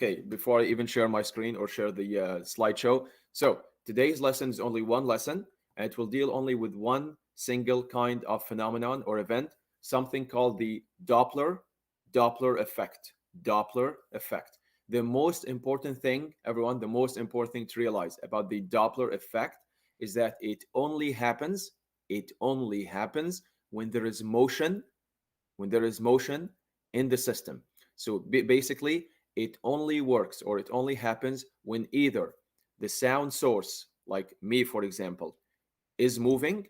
Okay, before I even share my screen or share the slideshow. So today's lesson is only one lesson, and it will deal only with one single kind of phenomenon or event, something called the Doppler effect. Doppler effect. The most important thing, everyone, the most important thing to realize about the Doppler effect is that it only happens when there is motion, in the system. So basically, it only works or it only happens when either the sound source, like me, for example, is moving,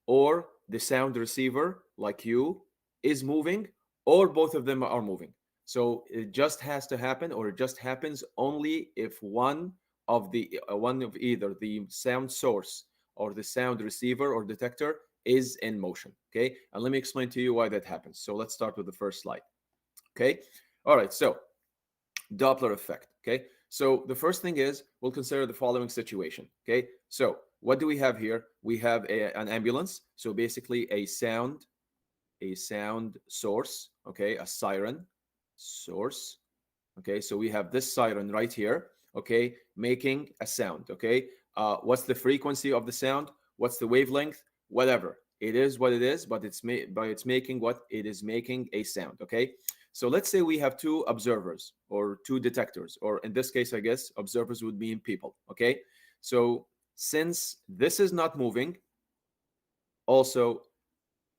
or the sound receiver, like you, is moving, or both of them are moving. So it just has to happen, or it just happens only if one of either the sound source or the sound receiver or detector is in motion. Okay, and let me explain to you why that happens. So let's start with the first slide. Okay, all right. So Doppler effect. Okay. So the first thing is we'll consider the following situation. Okay. So what do we have here? We have an ambulance. So basically a sound source. Okay. A siren source. Okay. So we have this siren right here. Okay. Making a sound. Okay. What's the frequency of the sound? What's the wavelength? Whatever. It is what it is, but it's making what it is making a sound. Okay. So let's say we have two observers or two detectors, or in this case, I guess observers would mean people. Okay. So since this is not moving, also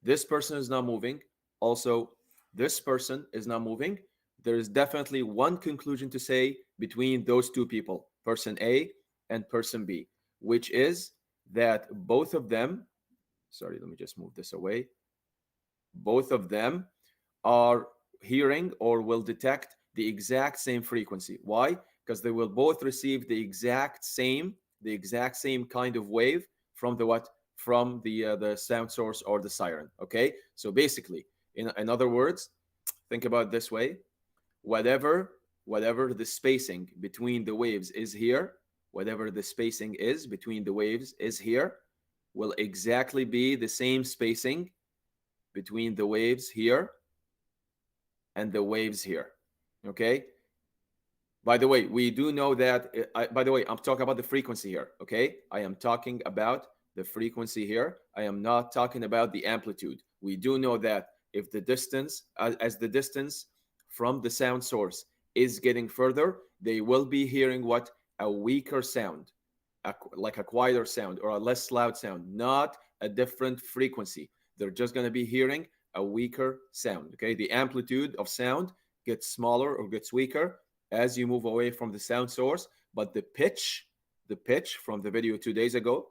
this person is not moving, also this person is not moving, there is definitely one conclusion to say between those two people, person A and person B, which is that both of them, sorry, let me just move this away, both of them are hearing or will detect the exact same frequency. Why? Because they will both receive the exact same kind of wave from the what? From the sound source or the siren. Okay. So basically, in other words, think about it this way: whatever the spacing between the waves is here, whatever the spacing is between the waves is here, will exactly be the same spacing between the waves here and the waves here. Okay. By the way, we do know that, by the way, I'm talking about the frequency here. Okay. I am talking about the frequency here. I am not talking about the amplitude. We do know that if the distance, as the distance from the sound source is getting further, they will be hearing what? A weaker sound, like a quieter sound or a less loud sound, not a different frequency. They're just going to be hearing a weaker sound. Okay. The amplitude of sound gets smaller or gets weaker as you move away from the sound source, but the pitch from the video 2 days ago,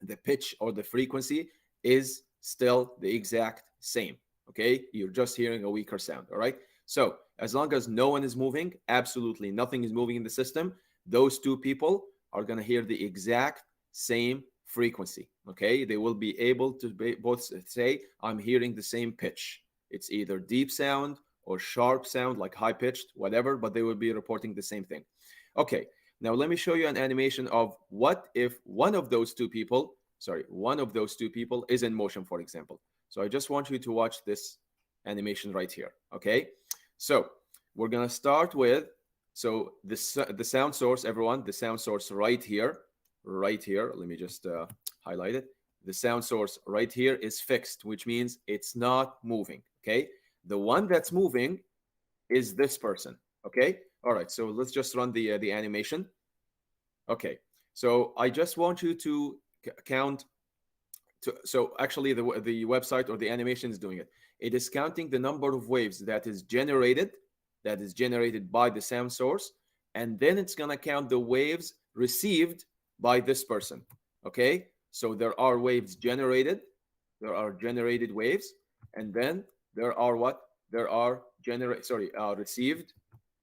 the pitch or the frequency is still the exact same. Okay, you're just hearing a weaker sound. All right, so as long as no one is moving, absolutely nothing is moving in the system, those two people are going to hear the exact same frequency. Okay, they will be able to both say, I'm hearing the same pitch. It's either deep sound or sharp sound, like high pitched, whatever, but they will be reporting the same thing. Okay, now let me show you an animation of what if one of those two people is in motion, for example. So I just want you to watch this animation right here. Okay, so we're gonna start with, so the sound source, everyone, the sound source right here. Let me just highlight it. The sound source right here is fixed, which means it's not moving. Okay, the one that's moving is this person. Okay, all right, so let's just run the animation. Okay, so I just want you to count so actually the website or the animation is doing it. It is counting the number of waves that is generated by the sound source, and then it's going to count the waves received by this person. Okay, so there are waves generated, there are generated waves, and then there are what? There are received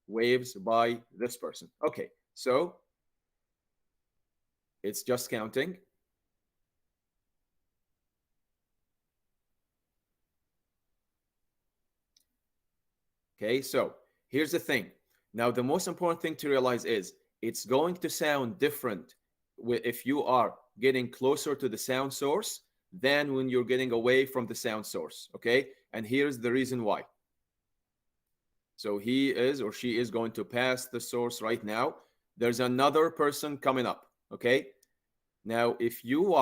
waves by this person. Okay, so it's just counting. Okay, so here's the thing. Now, the most important thing to realize is it's going to sound different if you are getting closer to the sound source than when you're getting away from the sound source. Okay, and here's the reason why. So he is or she is going to pass the source right now. There's another person coming up. Okay. Now, if you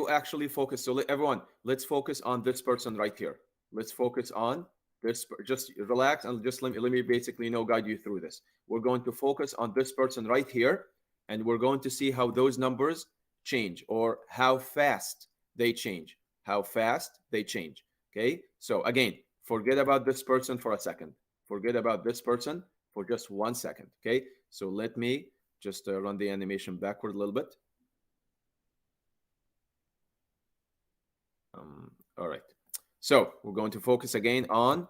actually focus, so everyone, let's focus on this person right here. Let's focus on this. Just relax and just let me basically guide you through this. We're going to focus on this person right here, and we're going to see how those numbers change or how fast they change. How fast they change. Okay. So again, forget about this person for a second. Forget about this person for just 1 second. Okay. So let me just run the animation backward a little bit. All right. So we're going to focus again on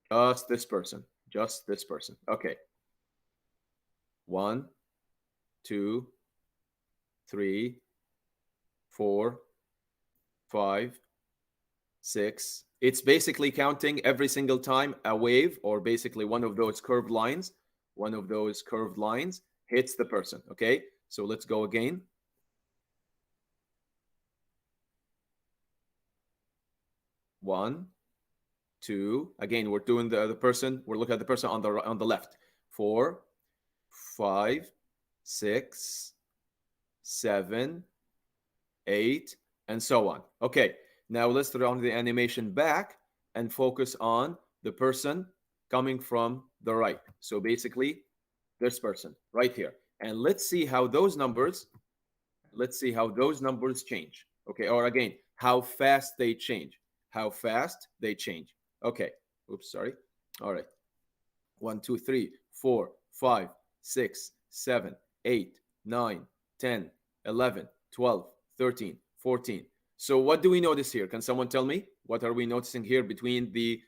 just this person. Just this person. Okay. 1, 2, 3, 4, 5, 6. It's basically counting every single time a wave or basically one of those curved lines, hits the person. Okay. So let's go again. 1, 2. Again, we're doing the person. We're looking at the person on the left. 4, 5, 6, 7, 8, and so on. Okay, now let's round the animation back and focus on the person coming from the right. So basically, this person right here. And let's see how those numbers change. Okay, or again, how fast they change. How fast they change. Okay. Oops, sorry. All right. 1, 2, 3, 4, 5, 6, 7, 8, 9, 10, 11, 12, 13, 14. So what do we notice here? Can someone tell me? What are we noticing here between the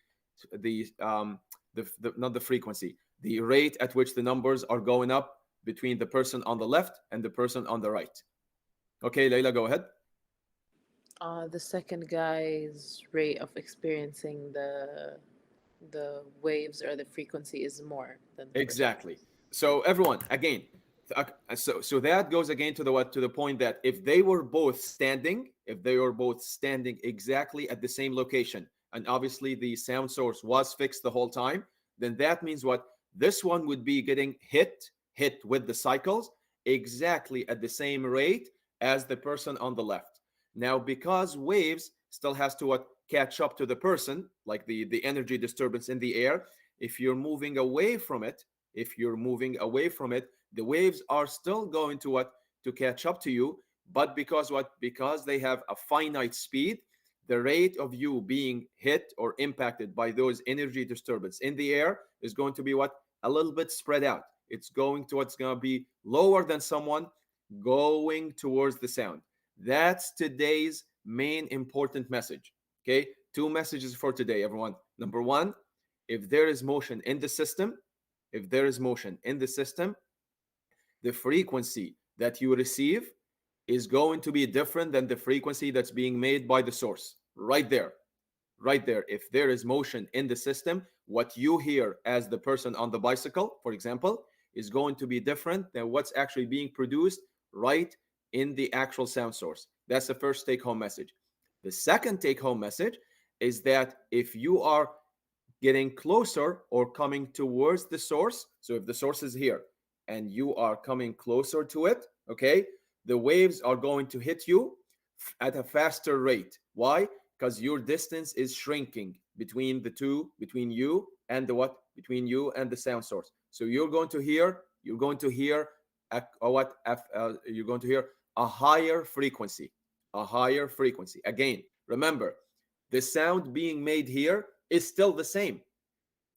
not the frequency, the rate at which the numbers are going up between the person on the left and the person on the right? Okay, Leila, go ahead. The second guy's rate of experiencing the waves or the frequency is more than the first one. Exactly. So everyone, again, so that goes again to the point that if they were both standing exactly at the same location, and obviously the sound source was fixed the whole time, then that means what? This one would be getting hit with the cycles exactly at the same rate as the person on the left. Now, because waves still has to what catch up to the person, like the energy disturbance in the air, if you're moving away from it, the waves are still going to what? To catch up to you. But because what? Because they have a finite speed, the rate of you being hit or impacted by those energy disturbance in the air is going to be what? A little bit spread out. It's going to be lower than someone going towards the sound. That's today's main important message. Okay, two messages for today, everyone. Number one, if there is motion in the system, the frequency that you receive is going to be different than the frequency that's being made by the source. Right there. Right there. If there is motion in the system, what you hear as the person on the bicycle, for example, is going to be different than what's actually being produced right in the actual sound source. That's the first take home message. The second take home message is that if you are getting closer or coming towards the source. So if the source is here and you are coming closer to it, okay, the waves are going to hit you at a faster rate. Why? Because your distance is shrinking between the two, between you and the what? Between you and the sound source. So you're going to hear you're going to hear a higher frequency, Again, remember, the sound being made here is still the same.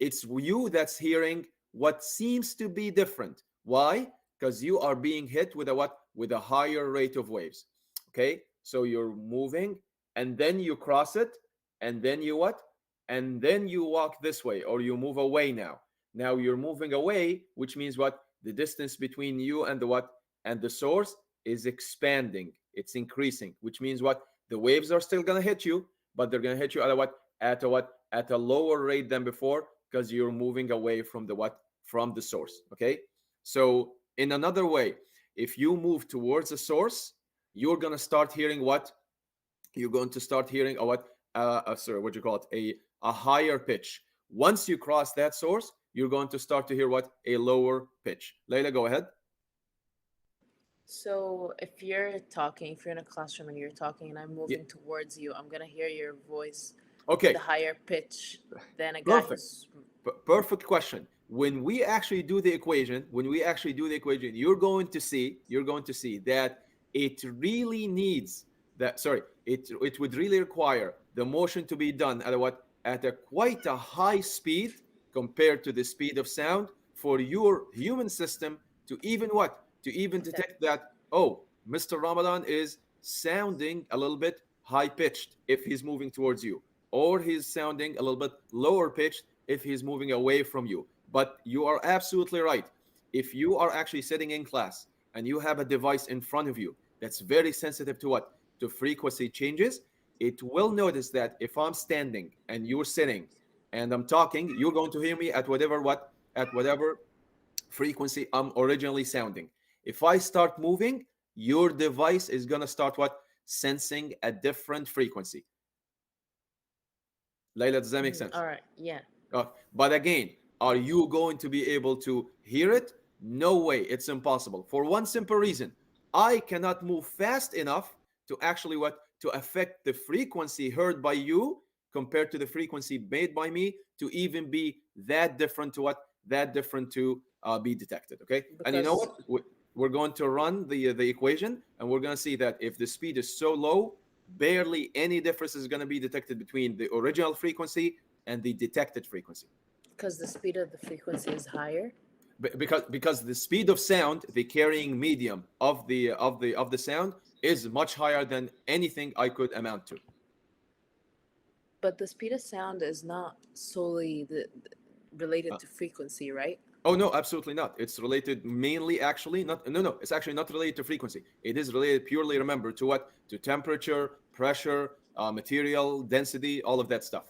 It's you that's hearing what seems to be different. Why? Because you are being hit with a what? With a higher rate of waves. Okay? So you're moving and then you cross it and then you what? And then you walk this way or you move away now. Now you're moving away, which means what? The distance between you and the what? And the source is expanding. It's increasing, which means what? The waves are still going to hit you, but they're going to hit you at a what? At a what? At a lower rate than before because you're moving away from the what? From the source. Okay. So in another way, if you move towards the source, you're going to start hearing what? You're going to start hearing a what? sorry, what do you call it? A higher pitch. Once you cross that source, you're going to start to hear what? A lower pitch. Layla, go ahead. So if you're in a classroom and you're talking and I'm Yeah. moving towards you, I'm gonna hear your voice with a Okay. higher pitch than a guy Perfect. who's. Perfect question. When we actually do the equation, you're going to see that it really needs that. Sorry, it would really require the motion to be done at a what? At a quite a high speed compared to the speed of sound for your human system to even what? To even detect Detect. that, oh, Mr. Ramadan is sounding a little bit high pitched if he's moving towards you, or he's sounding a little bit lower pitched if he's moving away from you. But you are absolutely right. If you are actually sitting in class and you have a device in front of you that's very sensitive to what? To frequency changes, it will notice that if I'm standing and you're sitting and I'm talking, you're going to hear me at whatever what? At whatever frequency I'm originally sounding. If I start moving, your device is going to start what? Sensing a different frequency. Layla, does that make Mhm. sense? All right. Yeah. But again, are you going to be able to hear it? No way. It's impossible. For one simple reason, I cannot move fast enough to actually what? To affect the frequency heard by you compared to the frequency made by me to even be that different to what? That different to be detected. Okay. And you know Because what? We're going to run the equation, and we're going to see that if the speed is so low, barely any difference is going to be detected between the original frequency and the detected frequency. because the speed of the frequency is higher, Because the speed of sound, the carrying medium of the sound, is much higher than anything I could amount to. but the speed of sound is not solely related Uh, to frequency, right? oh no, absolutely not. It's related mainly, actually, not. No, no, it's actually not related to frequency. It is related purely, remember, to what? To temperature, pressure, material density, all of that stuff.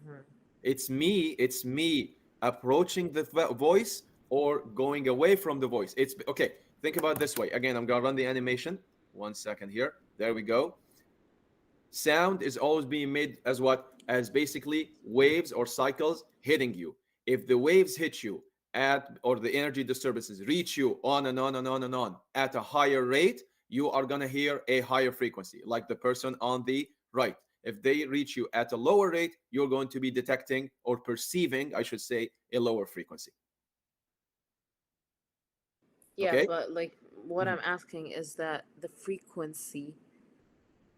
Hmm. It's me approaching the voice or going away from the voice. It's okay. Think about it this way. Again, I'm gonna run the animation. 1 second here. There we go. Sound is always being made as what? As basically waves or cycles hitting you. If the waves hit you at, or the energy disturbances reach you on and on and on and on at a higher rate, you are going to hear a higher frequency, like the person on the right. If they reach you at a lower rate, you're going to be detecting or perceiving, I should say, a lower frequency. Yeah, Okay? but like what Mhm. I'm asking is that the frequency,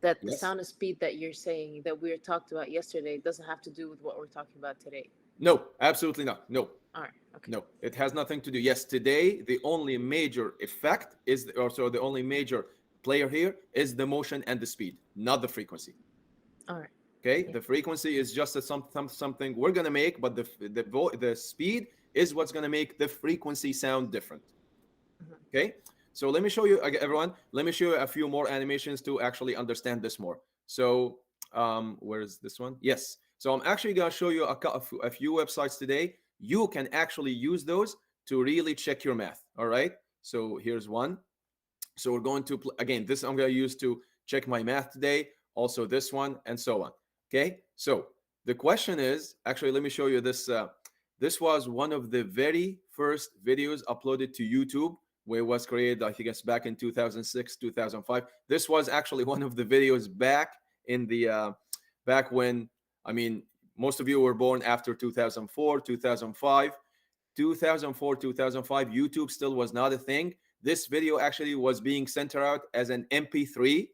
that the Yes? sound of speed that you're saying that we talked about yesterday doesn't have to do with what we're talking about today. No, absolutely not. No. All right. Okay. No, it has nothing to do. Yes, today the only major effect is, or so the only major player here is the motion and the speed, not the frequency. All right. Okay, Yeah. the frequency is just something we're gonna make, but the speed is what's gonna make the frequency sound different. Mhm. Okay, so let me show you, everyone. Let me show you a few more animations to actually understand this more. So, where's this one? Yes. So I'm actually gonna show you a few websites today. You can actually use those to really check your math. All right. So here's one. So we're going to again. This I'm gonna use to check my math today. Also this one and so on. Okay. So the question is actually, let me show you this. This was one of the very first videos uploaded to YouTube, where it was created, I think it's back in 2006, 2005. This was actually one of the videos back in the back when, I mean, most of you were born after 2004, 2005. 2004, 2005, YouTube still was not a thing. This video actually was being sent out as an MP3,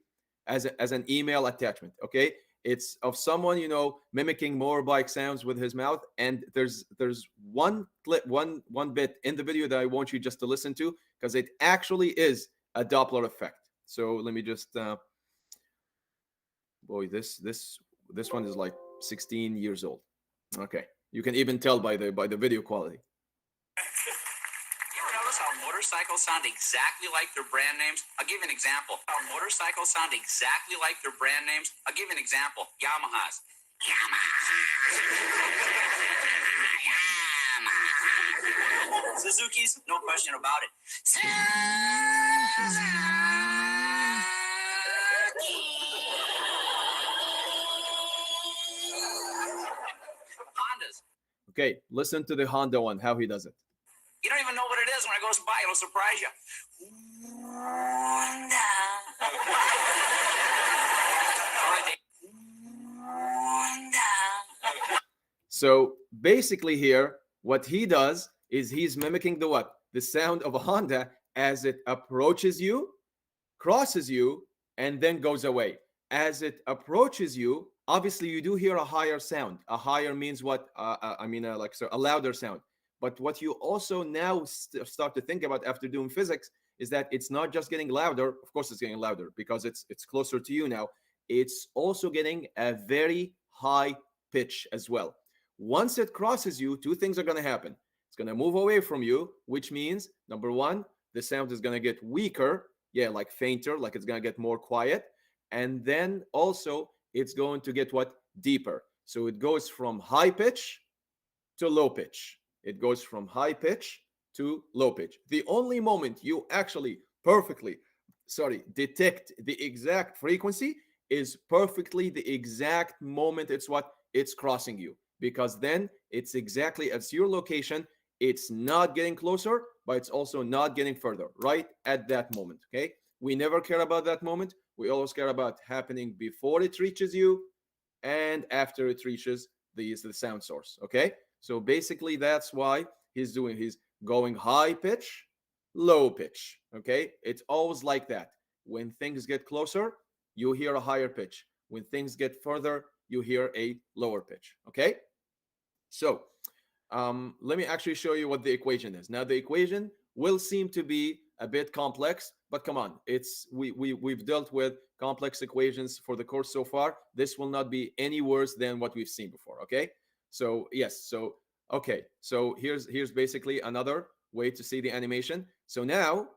as an email attachment. Okay, it's of someone, mimicking motorbike sounds with his mouth, and there's one clip, one bit in the video that I want you just to listen to, because it actually is a Doppler effect. So let me just boy, this one is like 16 years old. Okay, you can even tell by the video quality. You ever notice how motorcycles sound exactly like their brand names? I'll give you an example. How motorcycles sound exactly like their brand names? I'll give you an example. Yamahas. Yamaha. Suzuki's, no question about it. Suzuki. Okay, listen to the Honda one, how he does it. You don't even know what it is. When it goes by, it'll surprise you. Honda. So basically here, what he does is he's mimicking the what? The sound of a Honda as it approaches you, crosses you, and then goes away. As it approaches you, obviously you do hear a higher sound. A higher means what? Like so a louder sound. But what you also now start to think about after doing physics is that it's not just getting louder. Of course, it's getting louder because it's closer to you now. It's also getting a very high pitch as well. Once it crosses you, two things are going to happen. It's going to move away from you, which means number one, the sound is going to get weaker, yeah, like fainter, like it's going to get more quiet. And then also it's going to get what? Deeper. So it goes from high pitch to low pitch. It goes from high pitch to low pitch. The only moment you actually perfectly, detect the exact frequency is perfectly the exact moment it's what? It's crossing you. Because then it's exactly at your location. It's not getting closer, but it's also not getting further, right at that moment. Okay. We never care about that moment. We always care about happening before it reaches you and after it reaches the sound source. Okay. So basically, that's why he's going high pitch, low pitch. Okay. It's always like that. When things get closer, you hear a higher pitch. When things get further, you hear a lower pitch. Okay. So let me actually show you what the equation is. Now, the equation will seem to be a bit complex, but come on, we've dealt with complex equations for the course so far. This will not be any worse than what we've seen before. Okay, so yes, so okay, so here's basically another way to see the animation. So now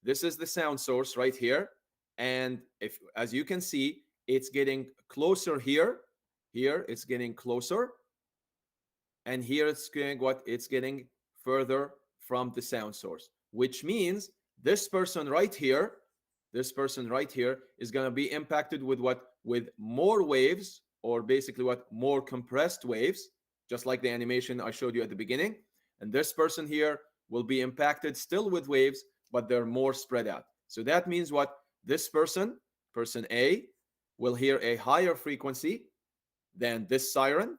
this is the sound source right here, and if as you can see, it's getting closer here. Here it's getting closer, and here it's getting what? It's getting further from the sound source, which means this person right here, this person right here is going to be impacted with what? With more waves, or basically what? More compressed waves, just like the animation I showed you at the beginning. And this person here will be impacted still with waves, but they're more spread out. So that means what? This person A, will hear a higher frequency than this siren,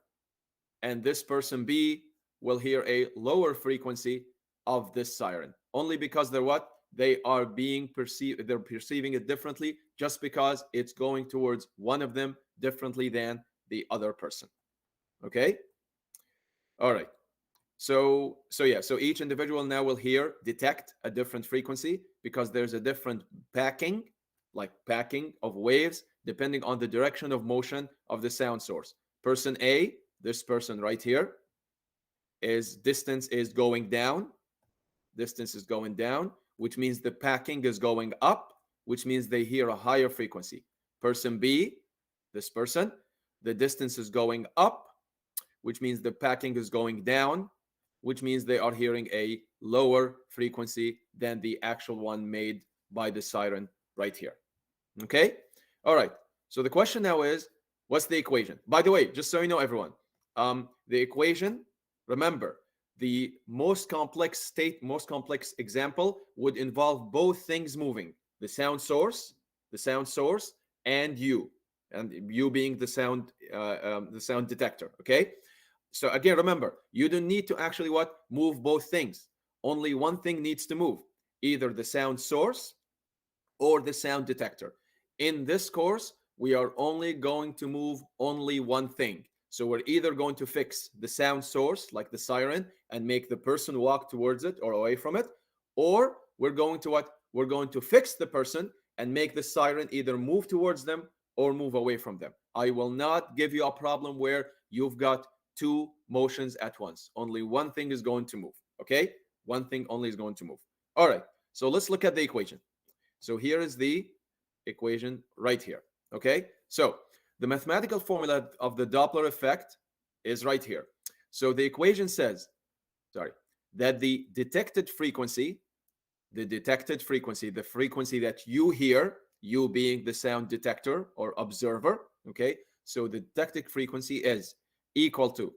and this person B will hear a lower frequency of this siren, only because they're what? They are being perceived, they're perceiving it differently, just because it's going towards one of them differently than the other person. Okay. All right. So yeah, so each individual now will detect a different frequency, because there's a different packing of waves depending on the direction of motion of the sound source. Person A, this person right here, is distance is going down. Distance is going down, which means the packing is going up, which means they hear a higher frequency. Person B, this person, the distance is going up, which means the packing is going down, which means they are hearing a lower frequency than the actual one made by the siren right here. Okay? All right. So the question now is, what's the equation? By the way, just so you know, everyone, the equation, remember, the most complex example would involve both things moving: the sound source, and you being the sound detector. Okay. So again, remember, you don't need to actually move both things. Only one thing needs to move, either the sound source or the sound detector. In this course, we are only going to move only one thing. So we're either going to fix the sound source, like the siren, and make the person walk towards it or away from it, or we're going to We're going to fix the person and make the siren either move towards them or move away from them. I will not give you a problem where you've got two motions at once. Only one thing is going to move. Okay? One thing only is going to move. All right. So let's look at the equation. So here is the equation right here. Okay? So the mathematical formula of the Doppler effect is right here. So the equation says, that the frequency that you hear, you being the sound detector or observer, okay? So the detected frequency is equal to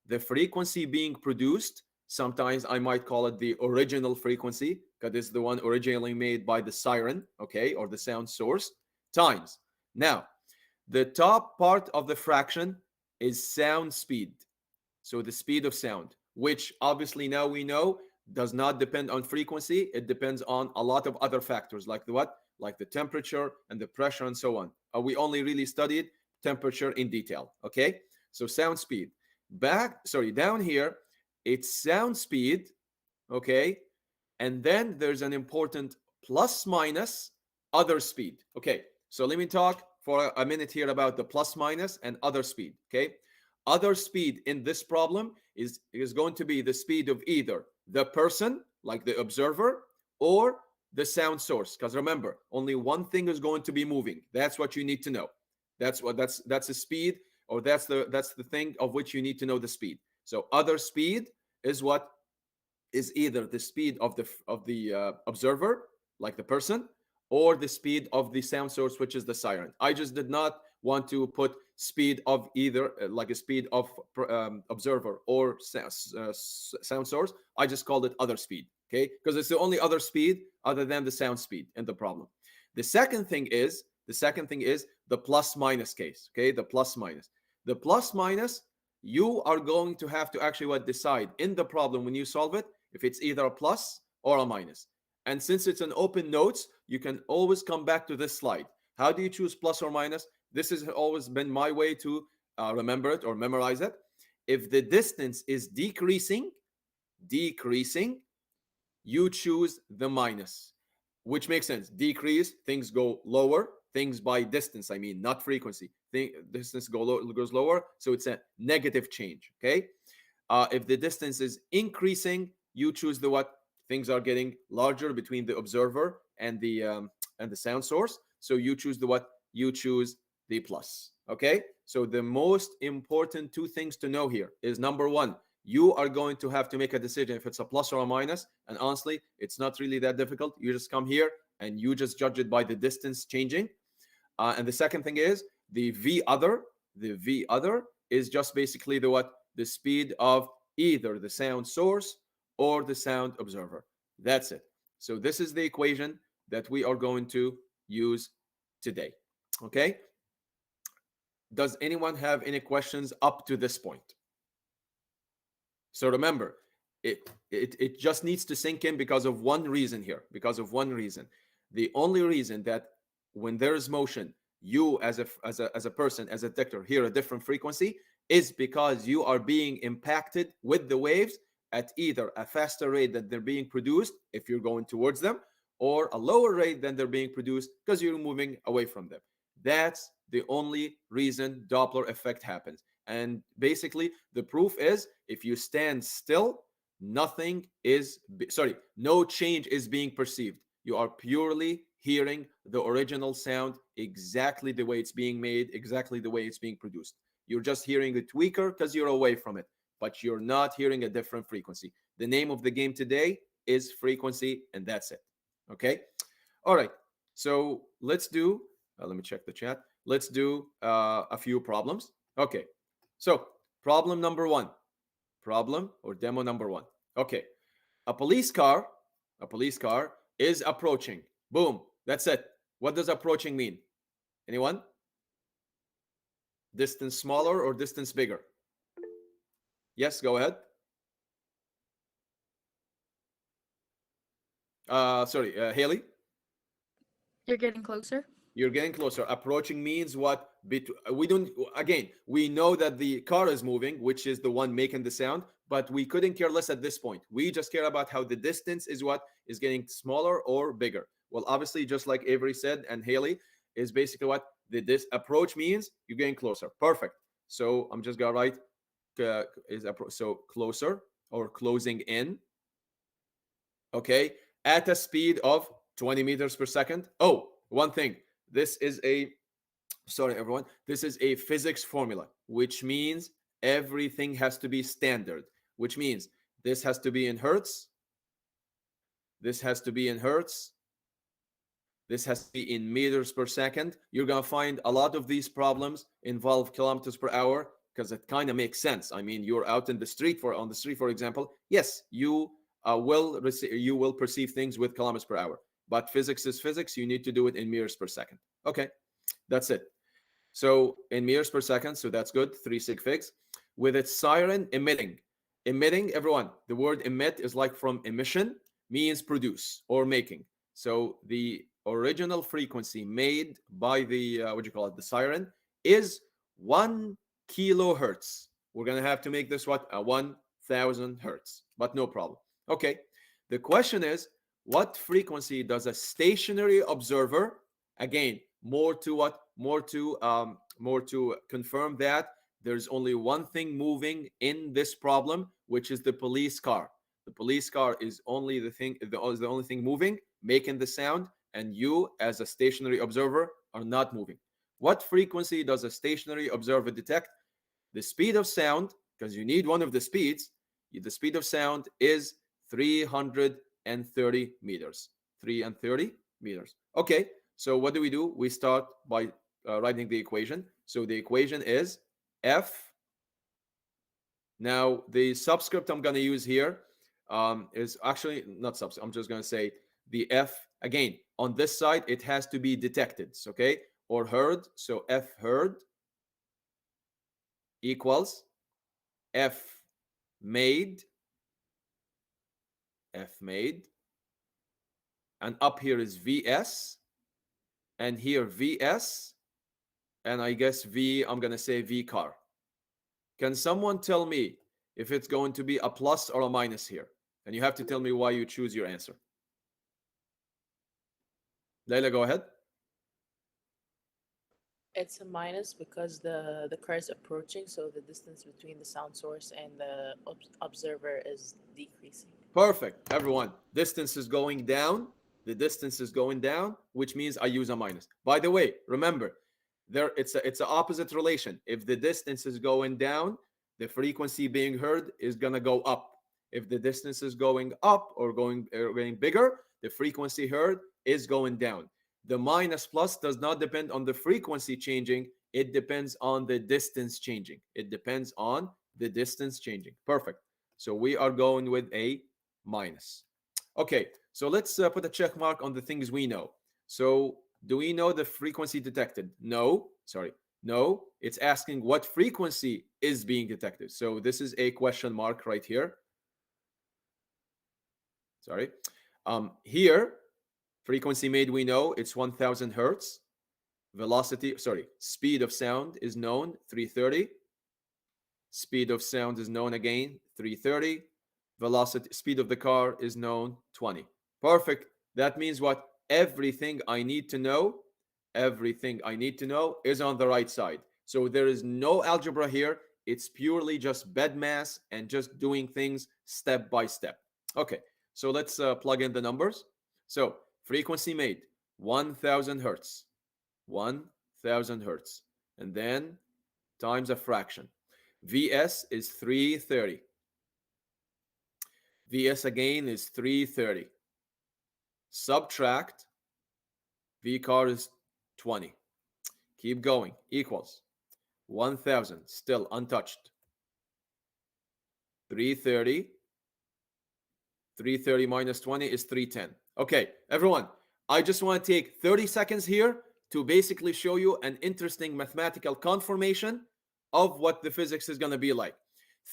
the frequency being produced, sometimes I might call it the original frequency because it's the one originally made by the siren, okay, or the sound source, times. Now, the top part of the fraction is sound speed. So the speed of sound, which obviously now we know does not depend on frequency. It depends on a lot of other factors like the what? Like the temperature and the pressure and so on. We only really studied temperature in detail. Okay. So sound speed. Down here, it's sound speed. Okay. And then there's an important plus minus other speed. Okay. So let me talk for a minute here about the plus minus and other speed. Okay. Other speed in this problem is going to be the speed of either the person, like the observer, or the sound source. Because remember, only one thing is going to be moving. That's what you need to know. That's the speed, or that's the thing of which you need to know the speed. So other speed is what is either the speed of the observer, like the person, or the speed of the sound source, which is the siren. I just did not want to put speed of either, like a speed of observer or sound source. I just called it other speed, okay? Because it's the only other speed other than the sound speed in the problem. The second thing is the plus minus case, okay? The plus minus. The plus minus, you are going to have to actually what decide in the problem when you solve it if it's either a plus or a minus. And since it's an open notes, you can always come back to this slide. How do you choose plus or minus? This has always been my way to remember it or memorize it. If the distance is decreasing, you choose the minus, which makes sense. Decrease, things go lower. Things by distance, I mean, not frequency. Distance goes lower, so it's a negative change. Okay. If the distance is increasing, you choose the what? Things are getting larger between the observer and the sound source. So you choose the what? You choose the plus. Okay. So the most important two things to know here is number one, you are going to have to make a decision if it's a plus or a minus. And honestly, it's not really that difficult. You just come here and you just judge it by the distance changing. And the second thing is the V other. The V other is just basically the what? The speed of either the sound source or the sound observer. That's it. So this is the equation that we are going to use today. Okay? Does anyone have any questions up to this point? So remember, it just needs to sink in because of one reason here. Because of one reason. The only reason that when there is motion, you as a person, as a detector, hear a different frequency is because you are being impacted with the waves at either a faster rate that they're being produced if you're going towards them, or a lower rate than they're being produced because you're moving away from them. That's the only reason Doppler effect happens. And basically, the proof is if you stand still, no change is being perceived. You are purely hearing the original sound exactly the way it's being made, exactly the way it's being produced. You're just hearing it weaker because you're away from it, but you're not hearing a different frequency. The name of the game today is frequency, and that's it. Okay? All right. So let's do, let me check the chat. Let's do a few problems. Okay. So problem number one, problem or demo number one. Okay. A police car is approaching. Boom. That's it. What does approaching mean? Anyone? Distance smaller or distance bigger? Yes, go ahead. Haley? You're getting closer. You're getting closer. Approaching means what? We don't, again, we know that the car is moving, which is the one making the sound, but we couldn't care less at this point. We just care about how the distance is what is getting smaller or bigger. Well, obviously, just like Avery said and Haley, is basically what this approach means. You're getting closer. Perfect. So I'm just gonna write so closer or closing in. Okay, at a speed of 20 meters per second. Oh, one thing. This is sorry, everyone. This is a physics formula, which means everything has to be standard, which means this has to be in hertz. This has to be in hertz. This has to be in meters per second. You're going to find a lot of these problems involve kilometers per hour because it kind of makes sense. I mean, you're out in the street on the street, for example. Yes, you you will perceive things with kilometers per hour. But physics is physics. You need to do it in meters per second. Okay, that's it. So in meters per second, so that's good. 3 sig figs. With its siren emitting. Emitting, everyone, the word emit is like from emission, means produce or making. So the original frequency made by the, what do you call it, the siren is 1 kilohertz. We're going to have to make this what? 1,000 hertz, but no problem. Okay. The question is, what frequency does a stationary observer, again, more to what? More to confirm that there's only one thing moving in this problem, which is the police car. The police car is only the thing, is the only thing moving, making the sound, and you, as a stationary observer, are not moving. What frequency does a stationary observer detect? The speed of sound, because you need one of the speeds. The speed of sound is 330 meters. 330 meters. Okay, so what do? We start by writing the equation. So the equation is F. Now, the subscript I'm going to use here is actually not subscript. I'm just going to say the F. Again, on this side, it has to be detected, okay? Or heard. So F heard equals F made. F made. And up here is VS. And here VS. And I guess I'm going to say V car. Can someone tell me if it's going to be a plus or a minus here? And you have to tell me why you choose your answer. Layla, go ahead. It's a minus because the car is approaching, so the distance between the sound source and the observer is decreasing. Perfect. Everyone, distance is going down. The distance is going down, which means I use a minus. By the way, remember, it's an opposite relation. If the distance is going down, the frequency being heard is gonna go up. If the distance is going up or getting bigger, the frequency heard is going down. The minus plus does not depend on the frequency changing. It depends on the distance changing. It depends on the distance changing. Perfect. So we are going with a minus. Okay, so let's put a check mark on the things we know. So do we know the frequency detected? No, sorry. No, it's asking what frequency is being detected. So this is a question mark right here. Sorry. Here, frequency made, we know it's 1,000 hertz. Speed of sound is known, 330. Speed of sound is known again, 330. Speed of the car is known, 20. Perfect. That means what? Everything I need to know is on the right side. So there is no algebra here. It's purely just bed mass and just doing things step by step. Okay, so let's plug in the numbers. So frequency made, 1,000 hertz. 1,000 hertz. And then times a fraction. VS is 330. VS again is 330. Subtract. V car is 20. Keep going. Equals 1,000. Still untouched. 330. 330 minus 20 is 310. Okay, everyone. I just want to take 30 seconds here to basically show you an interesting mathematical conformation of what the physics is going to be like.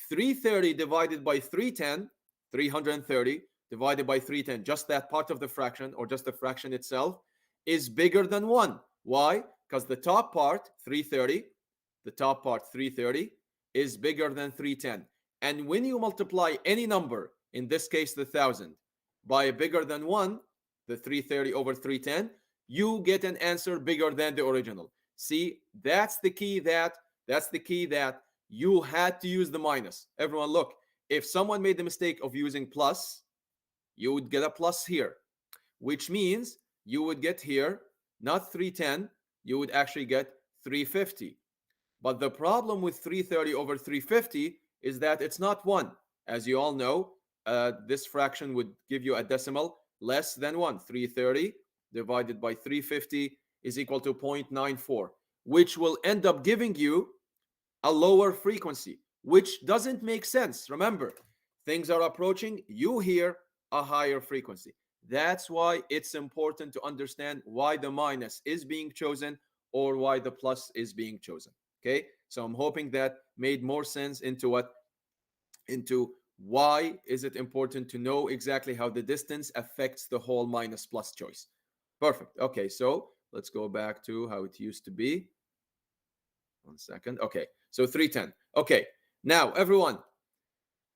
330 divided by 310, 330 divided by 310, just that part of the fraction or just the fraction itself is bigger than 1. Why? Because the top part, 330, is bigger than 310. And when you multiply any number, in this case the 1,000, by bigger than 1, the 330 over 310, you get an answer bigger than the original. See, that's the key that you had to use the minus. Everyone, look, if someone made the mistake of using plus, you would get a plus here, which means you would get here not 310, you would actually get 350. But the problem with 330 over 350 is that it's not 1. As you all know, this fraction would give you a decimal less than 1. 330 divided by 350 is equal to 0.94, which will end up giving you a lower frequency, which doesn't make sense. Remember, things are approaching, you hear a higher frequency. That's why it's important to understand why the minus is being chosen or why the plus is being chosen. Okay, so I'm hoping that made more sense into why is it important to know exactly how the distance affects the whole minus plus choice. Perfect. Okay, so let's go back to how it used to be. 1 second. Okay, so 310. Okay, now everyone,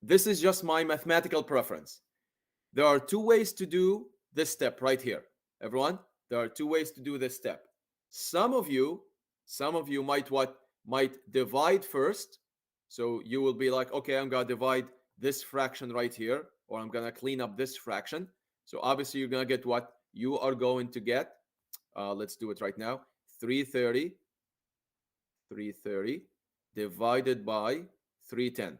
this is just my mathematical preference. There are two ways to do this step right here. Everyone, there are two ways to do this step. Some of you, might divide first. So you will be like, okay, I'm gonna divide this fraction right here, or I'm gonna clean up this fraction. So obviously you're gonna get what you are going to get. Let's do it right now. 330 divided by 310.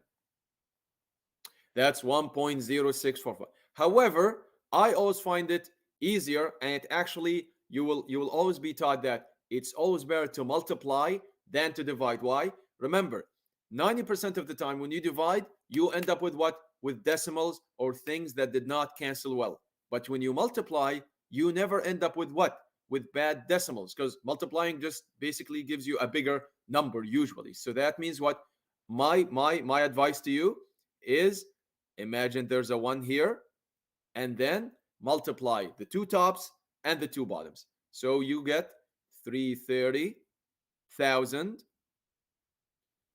That's 1.0645. However, I always find it easier, and it actually you will always be taught that it's always better to multiply than to divide. Why? Remember, 90% of the time when you divide, you end up with what? With decimals or things that did not cancel well. But when you multiply, you never end up with what? With bad decimals, because multiplying just basically gives you a bigger number usually. So that means what? My advice to you is, imagine there's a 1 here, and then multiply the two tops and the two bottoms. So you get 330,000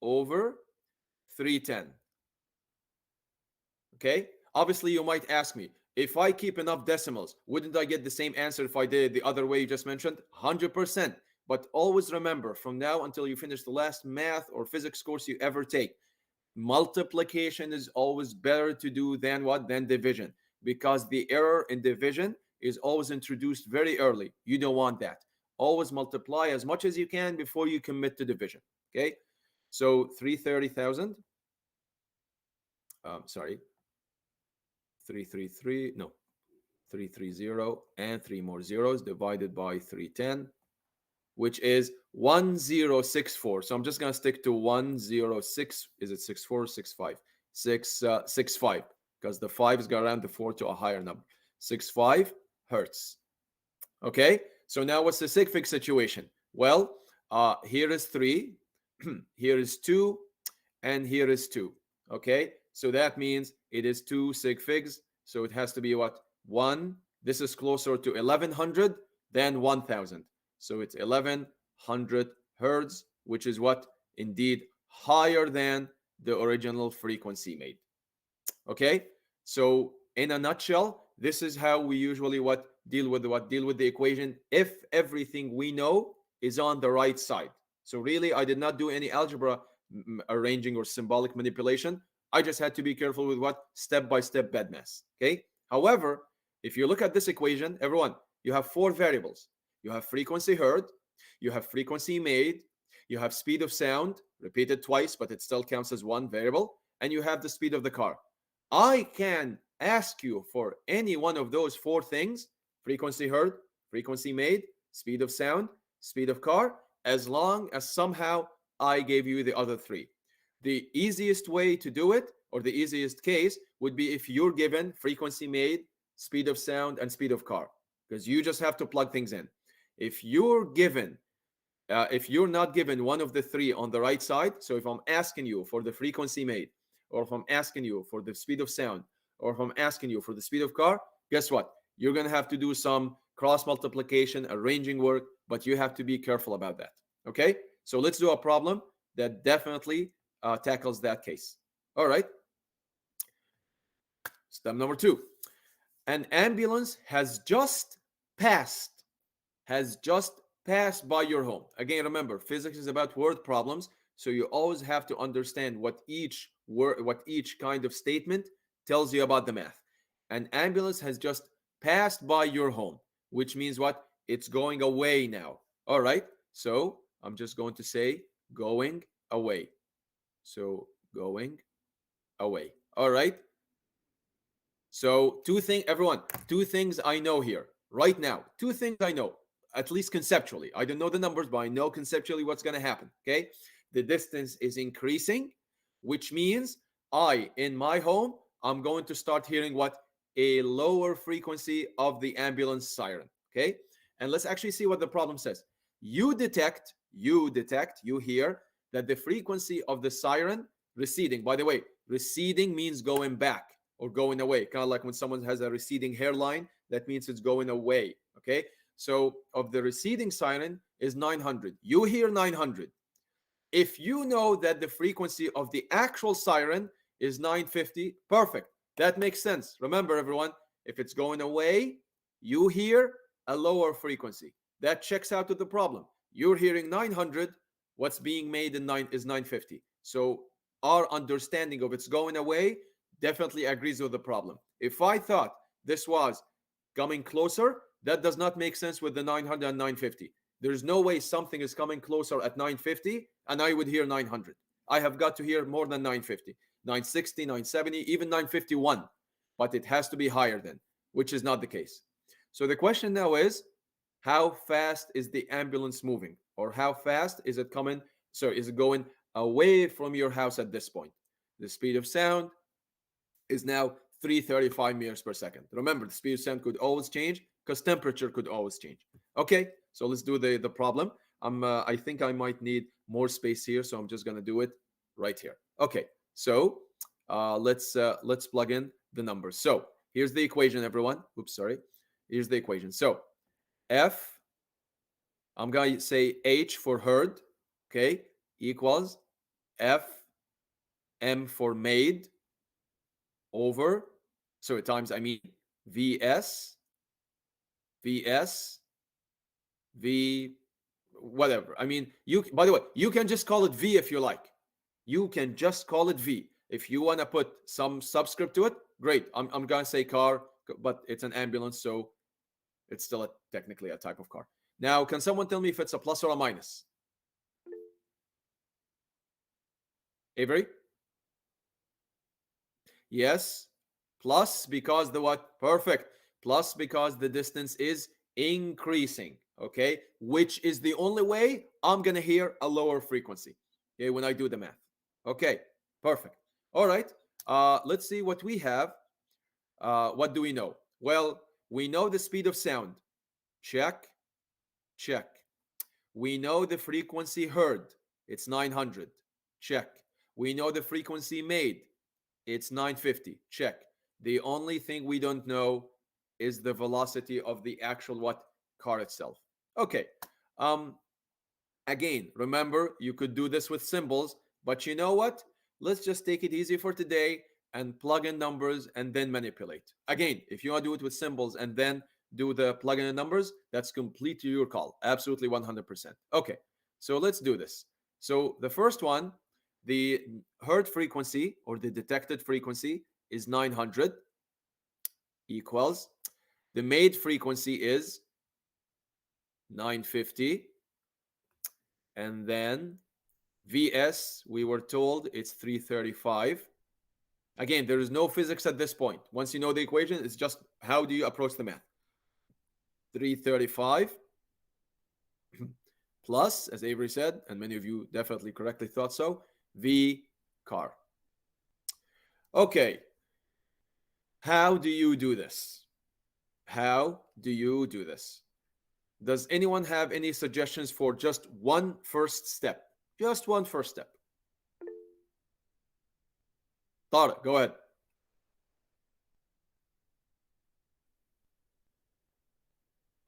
over 310. Okay? Obviously, you might ask me, if I keep enough decimals, wouldn't I get the same answer if I did it the other way you just mentioned? 100%. But always remember, from now until you finish the last math or physics course you ever take, multiplication is always better to do than what? Than division, because the error in division is always introduced very early. You don't want that. Always multiply as much as you can before you commit to division. Okay, so 330,000, sorry, 333, no, 330 and three more zeros divided by 310, which is 1064. So I'm just gonna stick to 106. Is it 64 or 65? 665, because the 5 is gonna round the 4 to a higher number. 65 hertz. Okay, so now what's the sig fig situation? Well, here is 3, here is 2, and here is 2. Okay, so that means it is 2 sig figs. So it has to be what? 1. This is closer to 1100 than 1000. So it's 1100 hertz, which is what? Indeed higher than the original frequency made. Okay, so in a nutshell, this is how we usually deal with the equation if everything we know is on the right side. So really, I did not do any algebra arranging or symbolic manipulation. I just had to be careful with what? Step-by-step bed mass. Okay, however, if you look at this equation, everyone, you have 4 variables. You have frequency heard, you have frequency made, you have speed of sound, repeated twice, but it still counts as one variable, and you have the speed of the car. I can ask you for any one of those 4 things: frequency heard, frequency made, speed of sound, speed of car, as long as somehow I gave you the other 3. The easiest way to do it, or the easiest case, would be if you're given frequency made, speed of sound, and speed of car, because you just have to plug things in. If you're not given one of the 3 on the right side, so if I'm asking you for the frequency made, or if I'm asking you for the speed of sound, or if I'm asking you for the speed of car, guess what? You're going to have to do some cross multiplication, arranging work, but you have to be careful about that. Okay? So let's do a problem that definitely tackles that case. All right. Step number 2. An ambulance has just passed by your home. Again, remember, physics is about word problems, so you always have to understand what each kind of statement tells you about the math. An ambulance has just passed by your home, which means what? It's going away now. All right, so I'm just going to say going away. So going away. All right, so two things I know here right now. 2 things I know, at least conceptually. I don't know the numbers, but I know conceptually what's going to happen. Okay, the distance is increasing, which means in my home, I'm going to start hearing what? A lower frequency of the ambulance siren. Okay. And let's actually see what the problem says. You hear that the frequency of the siren receding. By the way, receding means going back or going away. Kind of like when someone has a receding hairline, that means it's going away. Okay. So of the receding siren is 900. You hear 900. If you know that the frequency of the actual siren is 950, perfect. That makes sense. Remember, everyone, if it's going away, you hear a lower frequency. That checks out to the problem. You're hearing 900. What's being made in 950. So our understanding of it's going away definitely agrees with the problem. If I thought this was coming closer, that does not make sense with the 900 and 950. There's no way something is coming closer at 950 and I would hear 900. I have got to hear more than 950, 960, 970, even 951. But it has to be higher than, which is not the case. So the question now is, how fast is the ambulance moving? Or how fast is it coming? So is it going away from your house at this point? The speed of sound is now 335 meters per second. Remember, the speed of sound could always change because temperature could always change. Okay, so let's do the problem. I think I might need more space here, so I'm just gonna do it right here. Okay, so let's plug in the numbers. So here's the equation, everyone. Oops, sorry. Here's the equation. So F, I'm gonna say H for heard, okay, equals F M for made over, so at times I mean VS V whatever. I mean, you, by the way, you can just call it V if you like. You can just call it V. If you want to put some subscript to it, great. I'm gonna say car, but it's an ambulance, so it's still technically a type of car. Now, can someone tell me if it's a plus or a minus? Avery? Yes. Plus because the what? Perfect. Plus because the distance is increasing. Okay. Which is the only way I'm going to hear a lower frequency. Okay. When I do the math. Okay. Perfect. All right. Let's see what we have. What do we know? Well, we know the speed of sound. Check. Check. We know the frequency heard. It's 900. Check. We know the frequency made. It's 950. Check. The only thing we don't know is the velocity of the actual what? Car itself. Okay. Again, remember, you could do this with symbols, but you know what? Let's just take it easy for today and plug in numbers and then manipulate. Again, if you want to do it with symbols and then do the plug in the numbers, that's completely your call. Absolutely 100%. Okay. So let's do this. So the first one, the heard frequency or the detected frequency is 900 equals the made frequency is 950, and then VS, we were told it's 335. Again, there is no physics at this point. Once you know the equation, it's just how do you approach the math. 335 plus, as Avery said, and many of you definitely correctly thought so, V car. Okay. How do you do this? How do you do this? Does anyone have any suggestions for just one first step? Just one first step. Tariq, go ahead.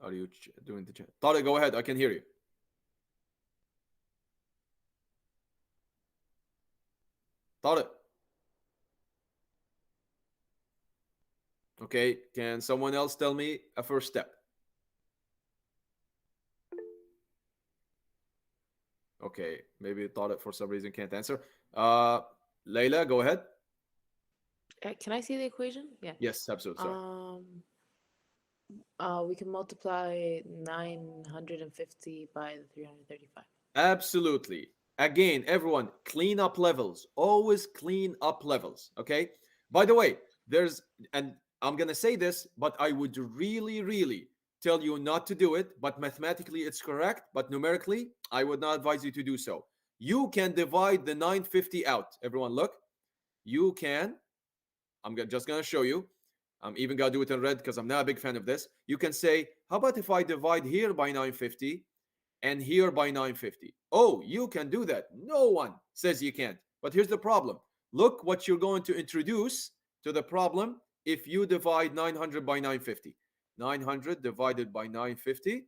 Are you doing the chat? Tariq, go ahead. I can hear you. Tariq. Okay, can someone else tell me a first step? Okay, maybe Tariq for some reason can't answer. Layla, go ahead. Can I see the equation? Yeah. Yes, absolutely. Sorry. We can multiply 950 by the 335. Absolutely. Again, everyone, clean up levels. Always clean up levels. Okay. By the way, and I'm going to say this, but I would really, really tell you not to do it. But mathematically, it's correct. But numerically, I would not advise you to do so. you can divide the 950 out. Everyone, look. You can, just going to show you. I'm even going to do it in red because I'm not a big fan of this. You can say, how about if I divide here by 950 and here by 950? Oh, you can do that. No one says you can't. But here's the problem. Look what you're going to introduce to the problem if you divide 900 by 950. 900 divided by 950.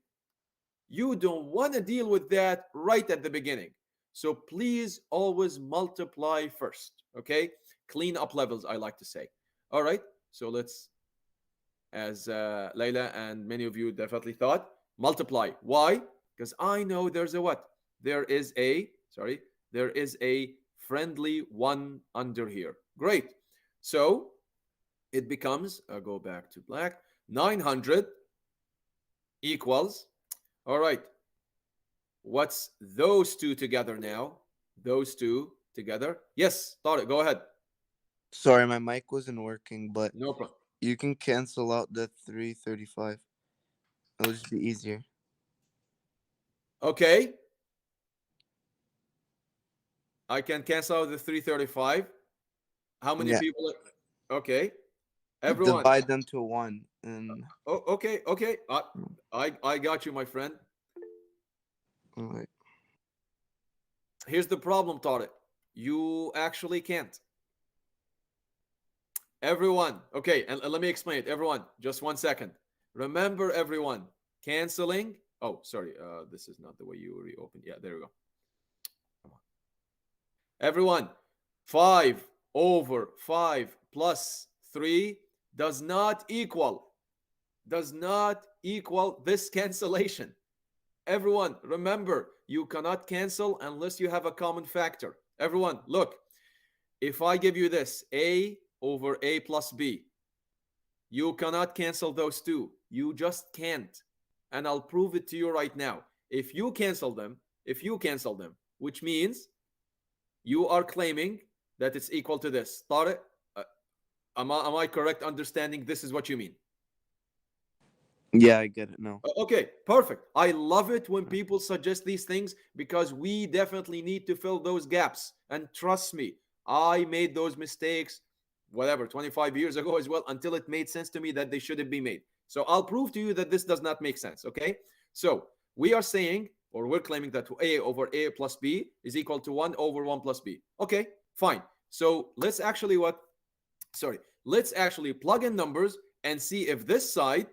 You don't want to deal with that right at the beginning. So please always multiply first. Okay? Clean up levels, I like to say. All right. So let's, as Layla and many of you definitely thought, multiply. Why? Because I know there's a what? There is a friendly one under here. Great. So it becomes, I'll go back to black, 900 equals, all right, what's those two together now? Those two together. Yes, Tariq, go ahead. Sorry, my mic wasn't working, but No problem. you can cancel out the 335. It'll just be easier. Okay. I can cancel out the 335. How many Yeah. people? Okay. Everyone. Divide them to 1. And Oh, okay. Okay. I got you, my friend. all right. Here's the problem, Tariq. You actually can't. Everyone. Okay. And let me explain it. Everyone, just 1 second. Remember, everyone, canceling. Oh, sorry. This is not the way you reopen. Yeah, there we go. Come on. Everyone, 5 over 5 plus 3 does not equal this cancellation. Everyone, remember, you cannot cancel unless you have a common factor. Everyone, look, if I give you this, A over A plus B, you cannot cancel those two. You just can't. And I'll prove it to you right now. If you cancel them, which means you are claiming that it's equal to this. Tariq, am I correct understanding this is what you mean? Yeah, I get it now. Okay, perfect. I love it when people suggest these things because we definitely need to fill those gaps. And trust me, I made those mistakes, 25 years ago as well, until it made sense to me that they shouldn't be made. So I'll prove to you that this does not make sense, okay? So we are saying, or we're claiming that A over A plus B is equal to 1 over 1 plus B. Okay, fine. So let's actually plug in numbers and see if this side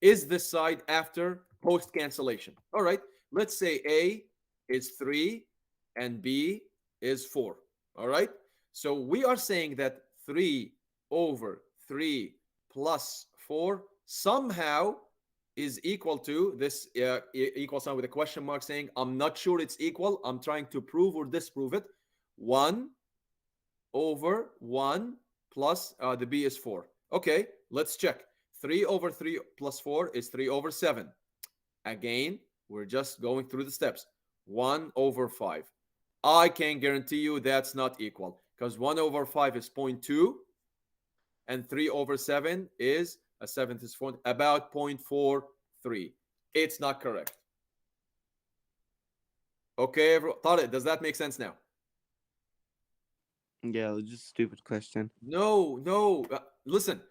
is this side after post cancellation. All right, let's say A is 3 and B is 4. All right, so we are saying that 3 over 3 plus 4 somehow is equal to this equal sign with a question mark saying, I'm not sure it's equal. I'm trying to prove or disprove it. 1 over 1 plus the B is 4. Okay, let's check. 3 over 3 plus 4 is 3 over 7. Again, we're just going through the steps. 1 over 5. I can guarantee you that's not equal because 1 over 5 is 0.2 and 3 over 7 is a seventh is about 0.43. It's not correct. Okay, Tariq, does that make sense now? Yeah, it was just a stupid question. No. Listen.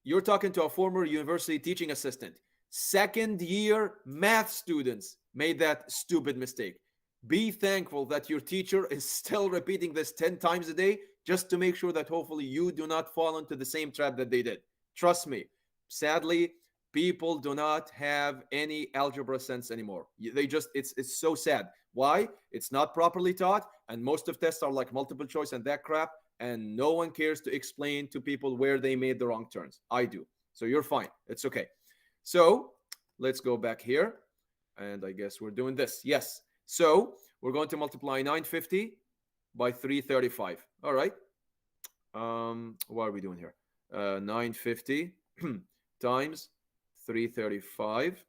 You're talking to a former university teaching assistant. Second year math students made that stupid mistake. Be thankful that your teacher is still repeating this 10 times a day just to make sure that hopefully you do not fall into the same trap that they did. Trust me. Sadly, people do not have any algebra sense anymore. It's so sad. Why? It's not properly taught, and most of tests are like multiple choice and that crap, and no one cares to explain to people where they made the wrong turns. I do. So you're fine. It's okay. So let's go back here, and I guess we're doing this. Yes. So we're going to multiply 950 by 335. All right. What are we doing here? 950 times 335.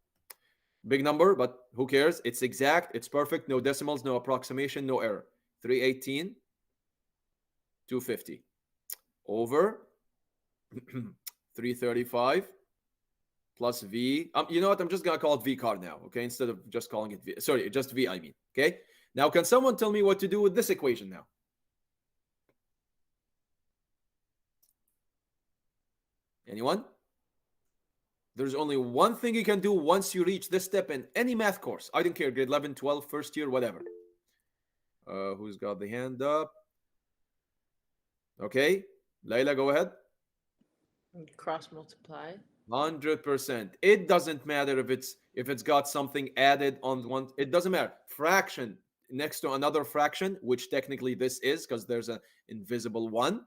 Big number, but who cares? It's exact. It's perfect. No decimals, no approximation, no error. 318, 250 over 335 plus V. You know what? I'm just gonna call it V car now, okay? Instead of just calling it V. Sorry, just V, I mean. Okay. Now, can someone tell me what to do with this equation now? Anyone? There's only one thing you can do once you reach this step in any math course. I don't care, grade 11, 12, first year, whatever. Who's got the hand up? Okay. Layla, go ahead. Cross multiply. 100%. It doesn't matter if it's got something added on one. It doesn't matter. Fraction next to another fraction, which technically this is because there's an invisible one,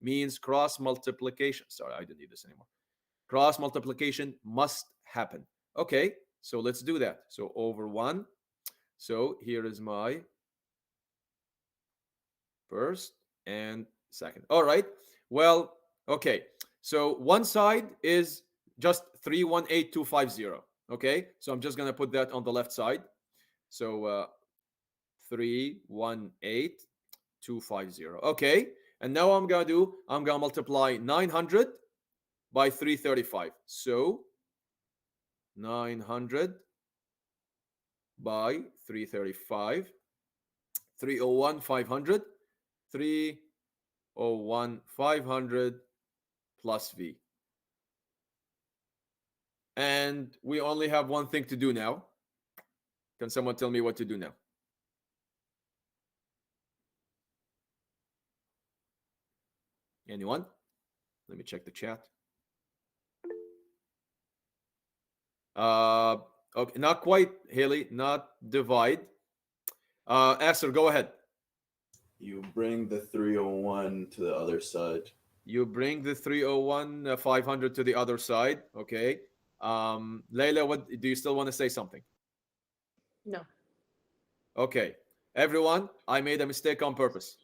means cross multiplication. Sorry, I don't need this anymore. Cross multiplication must happen. Okay, so let's do that. So over 1. So here is my first and second. All right. Well, okay. So one side is just 318250. Okay. So I'm just going to put that on the left side. So 318250. Okay. And now I'm going to multiply 900 by 335. So 900 by 335. 301, 500. 301, 500 plus V. And we only have one thing to do now. Can someone tell me what to do now? Anyone? Let me check the chat. Okay, not quite, Haley, not divide. Asser, go ahead. You bring the 301 to the other side. You bring the 301, 500 to the other side. Okay. Layla, what do you still want to say something? No. Okay. Everyone, I made a mistake on purpose.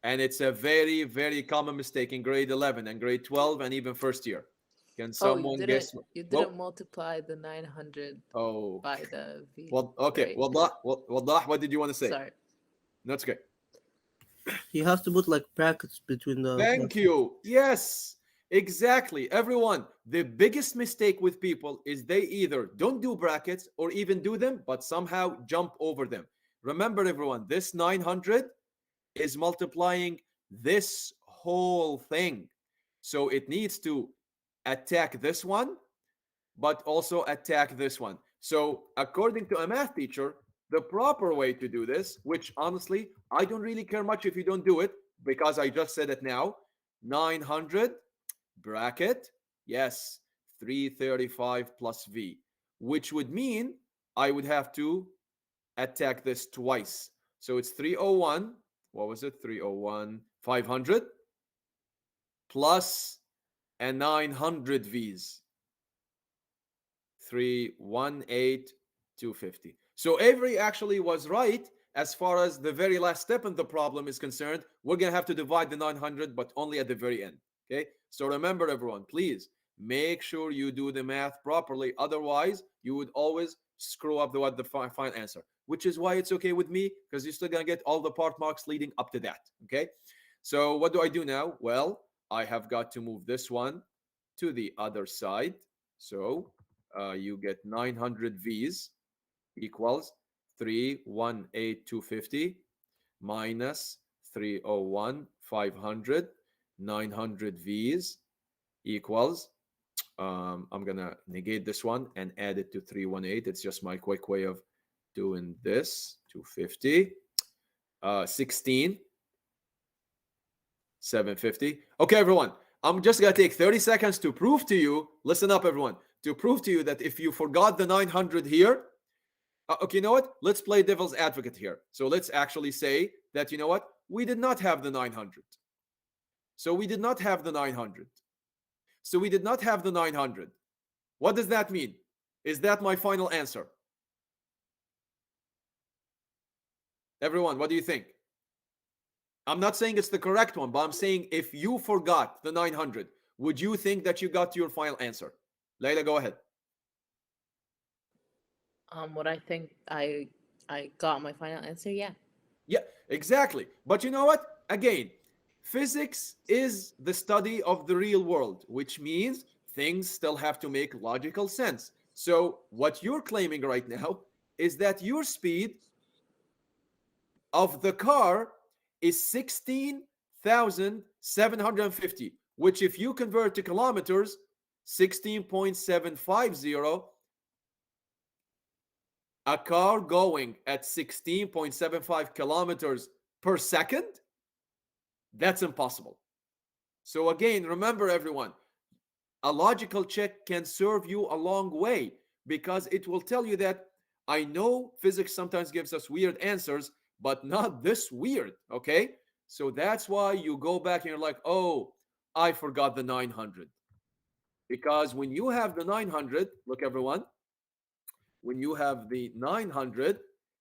And it's a very, very common mistake in grade 11 and grade 12 and even first year. Can someone guess? You didn't multiply the 900 by the V. Well, okay. Right? Wallah, what did you want to say? Sorry. That's okay. You have to put like brackets between the. Thank you. Yes, exactly. Everyone, the biggest mistake with people is they either don't do brackets or even do them, but somehow jump over them. Remember, everyone, this 900 is multiplying this whole thing. So it needs to attack this one, but also attack this one. So according to a math teacher, the proper way to do this, which honestly, I don't really care much if you don't do it because I just said it now, 900 bracket, yes, 335 plus V, which would mean I would have to attack this twice. So it's 301, what was it? 301, 500 plus and 900 V's. 318,250. So Avery actually was right as far as the very last step in the problem is concerned. We're going to have to divide the 900, but only at the very end. Okay. So remember, everyone, please make sure you do the math properly. Otherwise, you would always screw up the final answer, which is why it's okay with me because you're still going to get all the part marks leading up to that. Okay. So what do I do now? Well, I have got to move this one to the other side. So you get 900 V's equals 318,250 minus 301, 500. 900 V's equals, I'm going to negate this one and add it to 318. It's just my quick way of doing this. 250. 16. 750. Okay, everyone. I'm just going to take 30 seconds to prove to you, listen up, everyone, to prove to you that if you forgot the 900 here, okay, you know what? Let's play devil's advocate here. So let's actually say that, you know what? We did not have the 900. So we did not have the 900. So we did not have the 900. What does that mean? Is that my final answer? Everyone, what do you think? I'm not saying it's the correct one, but I'm saying if you forgot the 900, would you think that you got your final answer? Layla, go ahead. What I think I got my final answer, yeah. Yeah, exactly. But you know what? Again, physics is the study of the real world, which means things still have to make logical sense. So what you're claiming right now is that your speed of the car is 16,750, which if you convert to kilometers, 16.750, a car going at 16.75 kilometers per second, that's impossible. So again, remember everyone, a logical check can serve you a long way because it will tell you that I know physics sometimes gives us weird answers, but not this weird, okay? So that's why you go back and you're like, oh, I forgot the 900. Because when you have the 900, look, everyone, when you have the 900,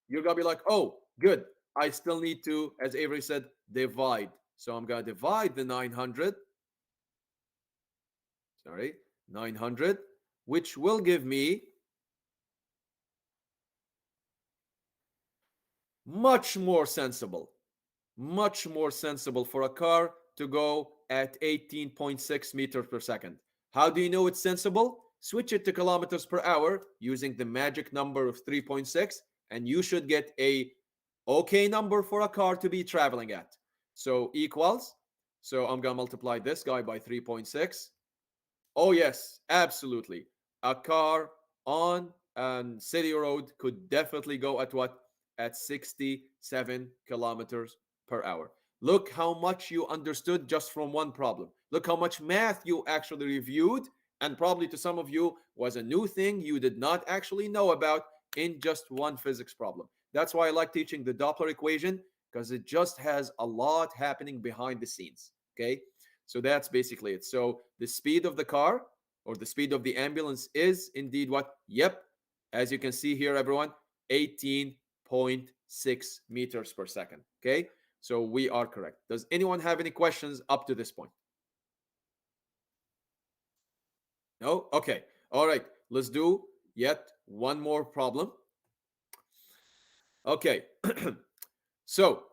you're going to be like, oh, good. I still need to, as Avery said, divide. So I'm going to divide the 900, 900, which will give me much more sensible for a car to go at 18.6 meters per second. How do you know it's sensible? Switch it to kilometers per hour using the magic number of 3.6, and you should get a okay number for a car to be traveling at. So equals, so I'm going to multiply this guy by 3.6. Oh, yes, absolutely. A car on a city road could definitely go at what? At 67 kilometers per hour. Look how much you understood just from one problem. Look how much math you actually reviewed, and probably to some of you was a new thing you did not actually know about in just one physics problem. That's why I like teaching the Doppler equation, because it just has a lot happening behind the scenes. Okay. So that's basically it. So the speed of the car or the speed of the ambulance is indeed what? Yep. As you can see here, everyone, 18.6 meters per second. Okay. So we are correct. Does anyone have any questions up to this point? No? Okay. All right. Let's do yet one more problem. Okay. So,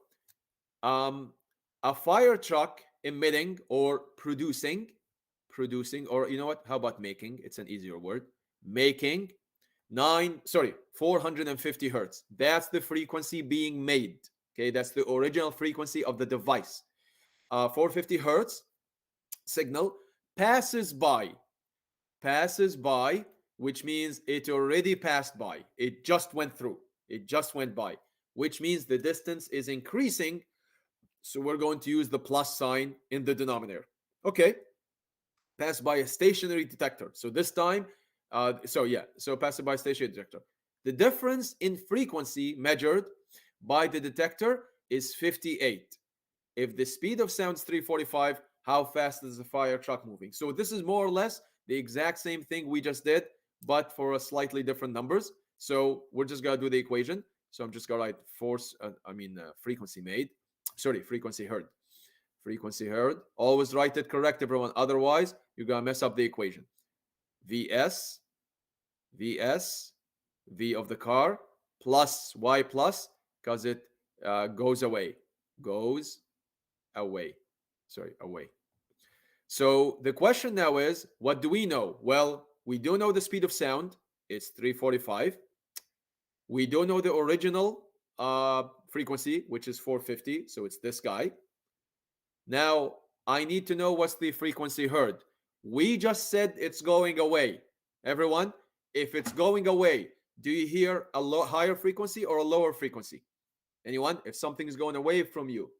a fire truck emitting or producing, or you know what? How about making? It's an easier word. Making 450 hertz. That's the frequency being made. Okay, that's the original frequency of the device. 450 hertz signal passes by, which means it already passed by. It just went through. It just went by, which means the distance is increasing. So we're going to use the plus sign in the denominator. Okay. Pass by a stationary detector. So this time, so pass by a stationary detector. The difference in frequency measured by the detector is 58. If the speed of sound is 345, how fast is the fire truck moving? So this is more or less the exact same thing we just did, but for a slightly different numbers. So we're just gonna do the equation. So I'm just gonna write frequency made. Sorry, frequency heard. Frequency heard. Always write it correct, everyone. Otherwise, you're gonna mess up the equation. Vs, V of the car, plus Y plus, because it goes away. Goes away. Sorry, away. So the question now is, what do we know? Well, we do know the speed of sound. It's 345. We do know the original frequency, which is 450. So it's this guy. Now, I need to know what's the frequency heard. We just said it's going away. Everyone, if it's going away, do you hear a higher frequency or a lower frequency? Anyone? If something is going away from you,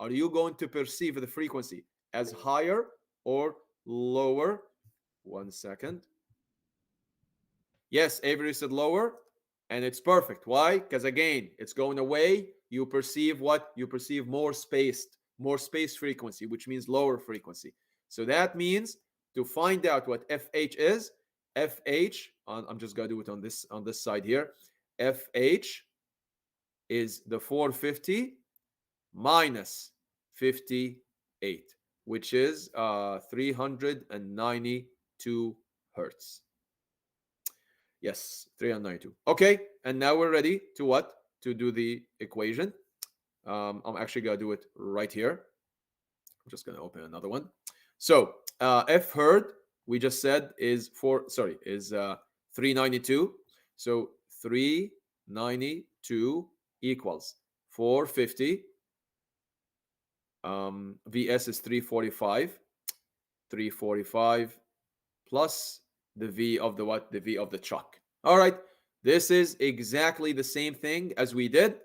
are you going to perceive the frequency as higher or lower? 1 second. Yes, Avery said lower, and it's perfect. Why? Because again, it's going away. You perceive what? You perceive more space frequency, which means lower frequency. So that means to find out what FH is, I'm just gonna do it on this side here. FH is the 450 minus 58, which is 392 hertz. Yes, 392. Okay, and now we're ready to what? To do the equation. I'm actually going to do it right here. I'm just going to open another one. So F heard we just said is 392. So 392 equals 450. VS is 345. 345 plus the V of the what? The V of the truck. All right. This is exactly the same thing as we did.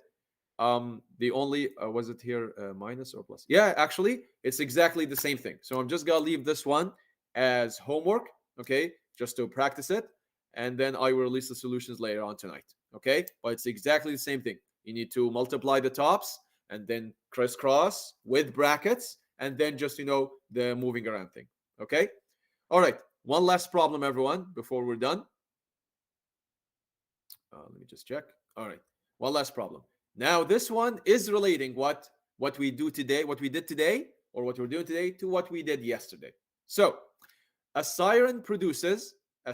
The only was it here minus or plus? Yeah, actually, it's exactly the same thing. So I'm just gonna leave this one as homework, okay, just to practice it, and then I will release the solutions later on tonight, okay? But it's exactly the same thing. You need to multiply the tops and then crisscross with brackets, and then just the moving around thing, okay? All right. One last problem, everyone, before we're done. Let me just check. All right. One last problem. Now, this one is relating what we do today, what we did today, or what we're doing today to what we did yesterday. So, a siren produces a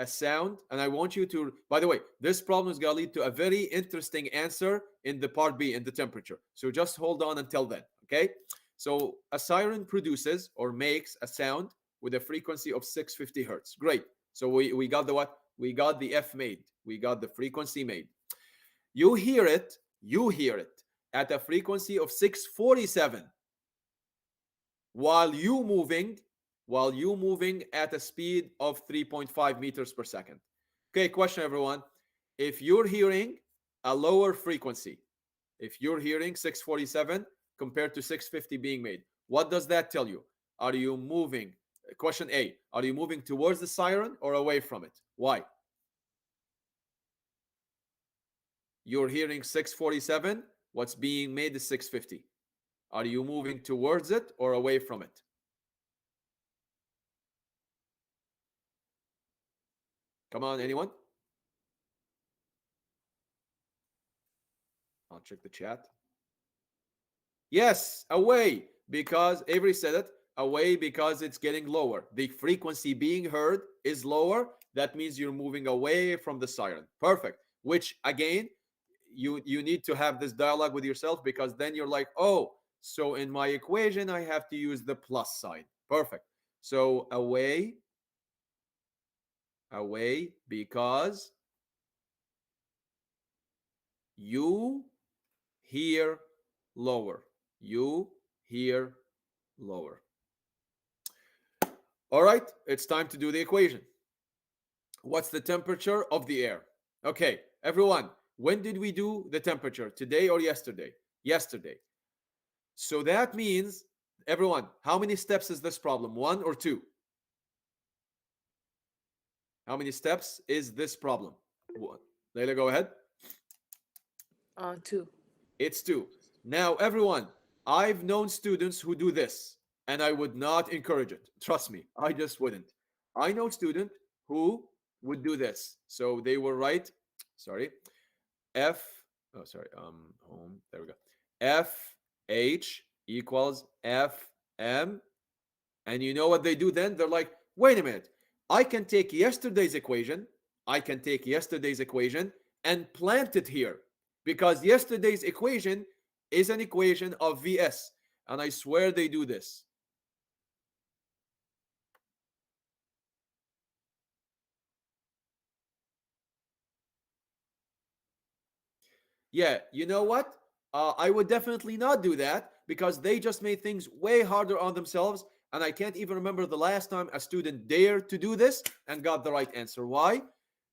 sound, and I want you to. By the way, this problem is going to lead to a very interesting answer in the part B, in the temperature. So just hold on until then. Okay. So a siren produces or makes a sound with a frequency of 650 hertz. Great. So we got the what? We got the F made. We got the frequency made. You hear it at a frequency of 647 while you moving at a speed of 3.5 meters per second. Okay, question everyone. If you're hearing a lower frequency, if you're hearing 647 compared to 650 being made, what does that tell you? Are you moving? Question A, are you moving towards the siren or away from it? Why? You're hearing 647, what's being made is 650. Are you moving towards it or away from it? Come on, anyone? I'll check the chat. Yes, away, because Avery said it. Away because it's getting lower. The frequency being heard is lower. That means you're moving away from the siren. Perfect. Which again, you need to have this dialogue with yourself, because then you're like, oh, so in my equation I have to use the plus sign. Perfect. So away because you hear lower. You hear lower. All right, it's time to do the equation. What's the temperature of the air? Okay, everyone, when did we do the temperature? Today or yesterday? Yesterday. So that means, everyone, how many steps is this problem? 1 or 2? How many steps is this problem? 1. Layla, go ahead. 2. It's 2. Now, everyone, I've known students who do this, and I would not encourage it. Trust me, I just wouldn't. I know student who would do this. So they will write, sorry, home, there we go. FH equals FM. And you know what they do then? They're like, wait a minute, I can take yesterday's equation, and plant it here, because yesterday's equation is an equation of VS. And I swear they do this. Yeah, you know what? I would definitely not do that, because they just made things way harder on themselves. And I can't even remember the last time a student dared to do this and got the right answer. Why?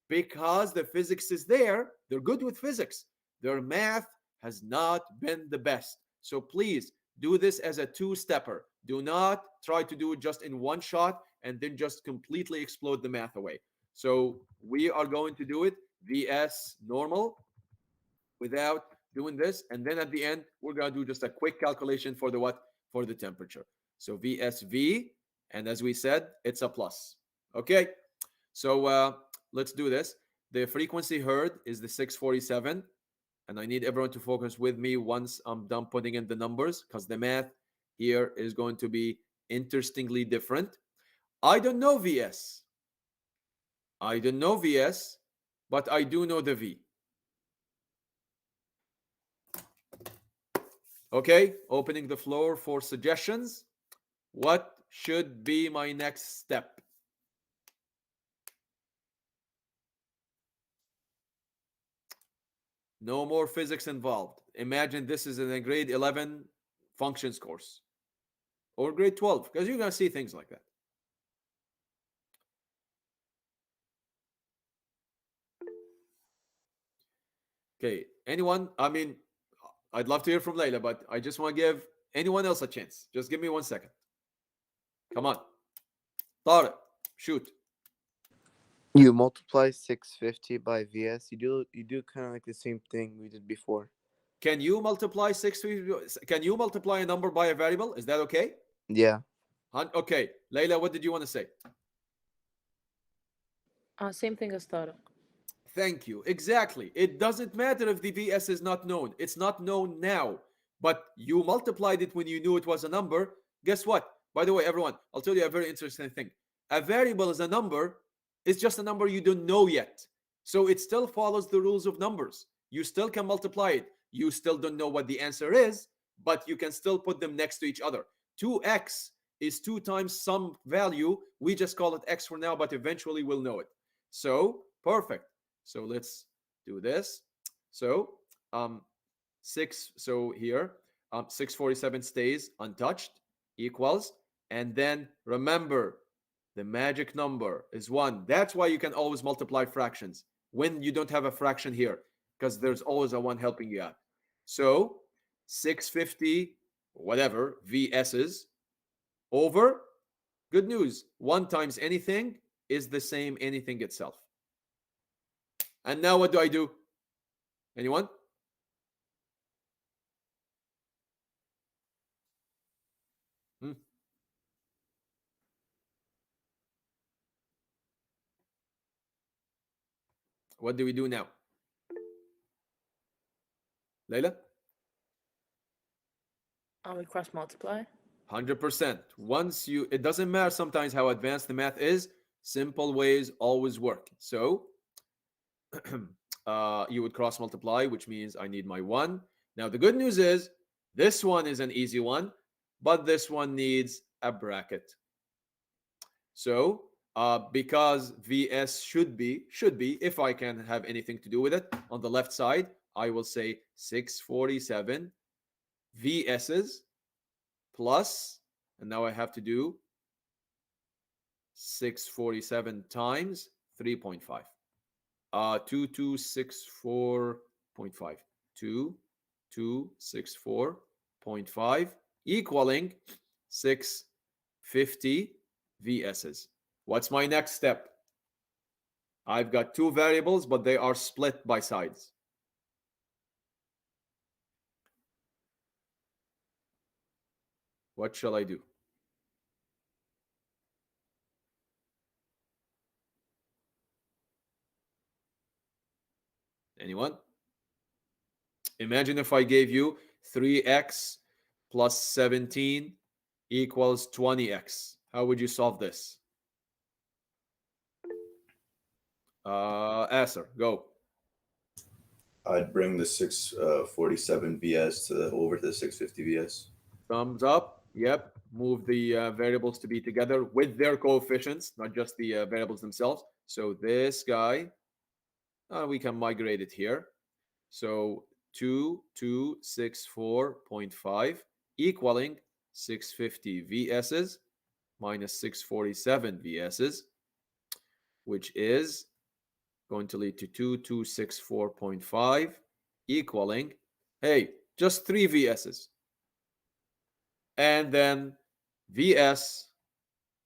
Because the physics is there. They're good with physics. Their math has not been the best. So please do this as a two-stepper. Do not try to do it just in one shot and then just completely explode the math away. So we are going to do it VS normal without doing this. And then at the end, we're going to do just a quick calculation for the what? For the temperature. So VSV, and as we said, it's a plus. Okay, so let's do this. The frequency heard is the 647, and I need everyone to focus with me once I'm done putting in the numbers, because the math here is going to be interestingly different. I don't know VS. But I do know the V. Okay, opening the floor for suggestions. What should be my next step? No more physics involved. Imagine this is in a grade 11 functions course or grade 12 because you're going to see things like that. Okay, anyone? I mean, I'd love to hear from Layla, but I just want to give anyone else a chance. Just give me 1 second. Come on. Tariq, shoot. You multiply 650 by VS. You do kind of like the same thing we did before. Can you multiply 650? Can you multiply a number by a variable? Is that okay? Yeah. Okay. Layla, what did you want to say? Same thing as Tariq. Thank you. Exactly. It doesn't matter if the VS is not known. It's not known now, but you multiplied it when you knew it was a number. Guess what? By the way, everyone, I'll tell you a very interesting thing. A variable is a number. It's just a number you don't know yet. So it still follows the rules of numbers. You still can multiply it. You still don't know what the answer is, but you can still put them next to each other. 2x is 2 times some value. We just call it x for now, but eventually we'll know it. So, perfect. So let's do this. So 647 stays untouched equals, and then remember the magic number is 1. That's why you can always multiply fractions when you don't have a fraction here, because there's always a 1 helping you out. So 650 whatever VS's over, good news, 1 times anything is the same anything itself. And now what do I do? Anyone? What do we do now? Layla? We cross multiply. 100%. Once you, it doesn't matter sometimes how advanced the math is, simple ways always work. So you would cross multiply, which means I need my 1. Now, the good news is this one is an easy one, but this one needs a bracket. So because VS should be, if I can have anything to do with it, on the left side, I will say 647 VS's plus, and now I have to do 647 times 3.5. 2264.5. 2264.5 equaling 650 VS's. What's my next step? I've got 2 variables, but they are split by sides. What shall I do? Anyone? Imagine if I gave you 3x plus 17 equals 20x. How would you solve this? Asser, go. I'd bring the 647 VS over to the 650 VS. Thumbs up. Yep. Move the variables to be together with their coefficients, not just the variables themselves. So this guy, we can migrate it here. So 2264.5 equaling 650 VS's minus 647 VS's, which is going to lead to 2264.5 equaling, hey, just 3 VS's. And then VS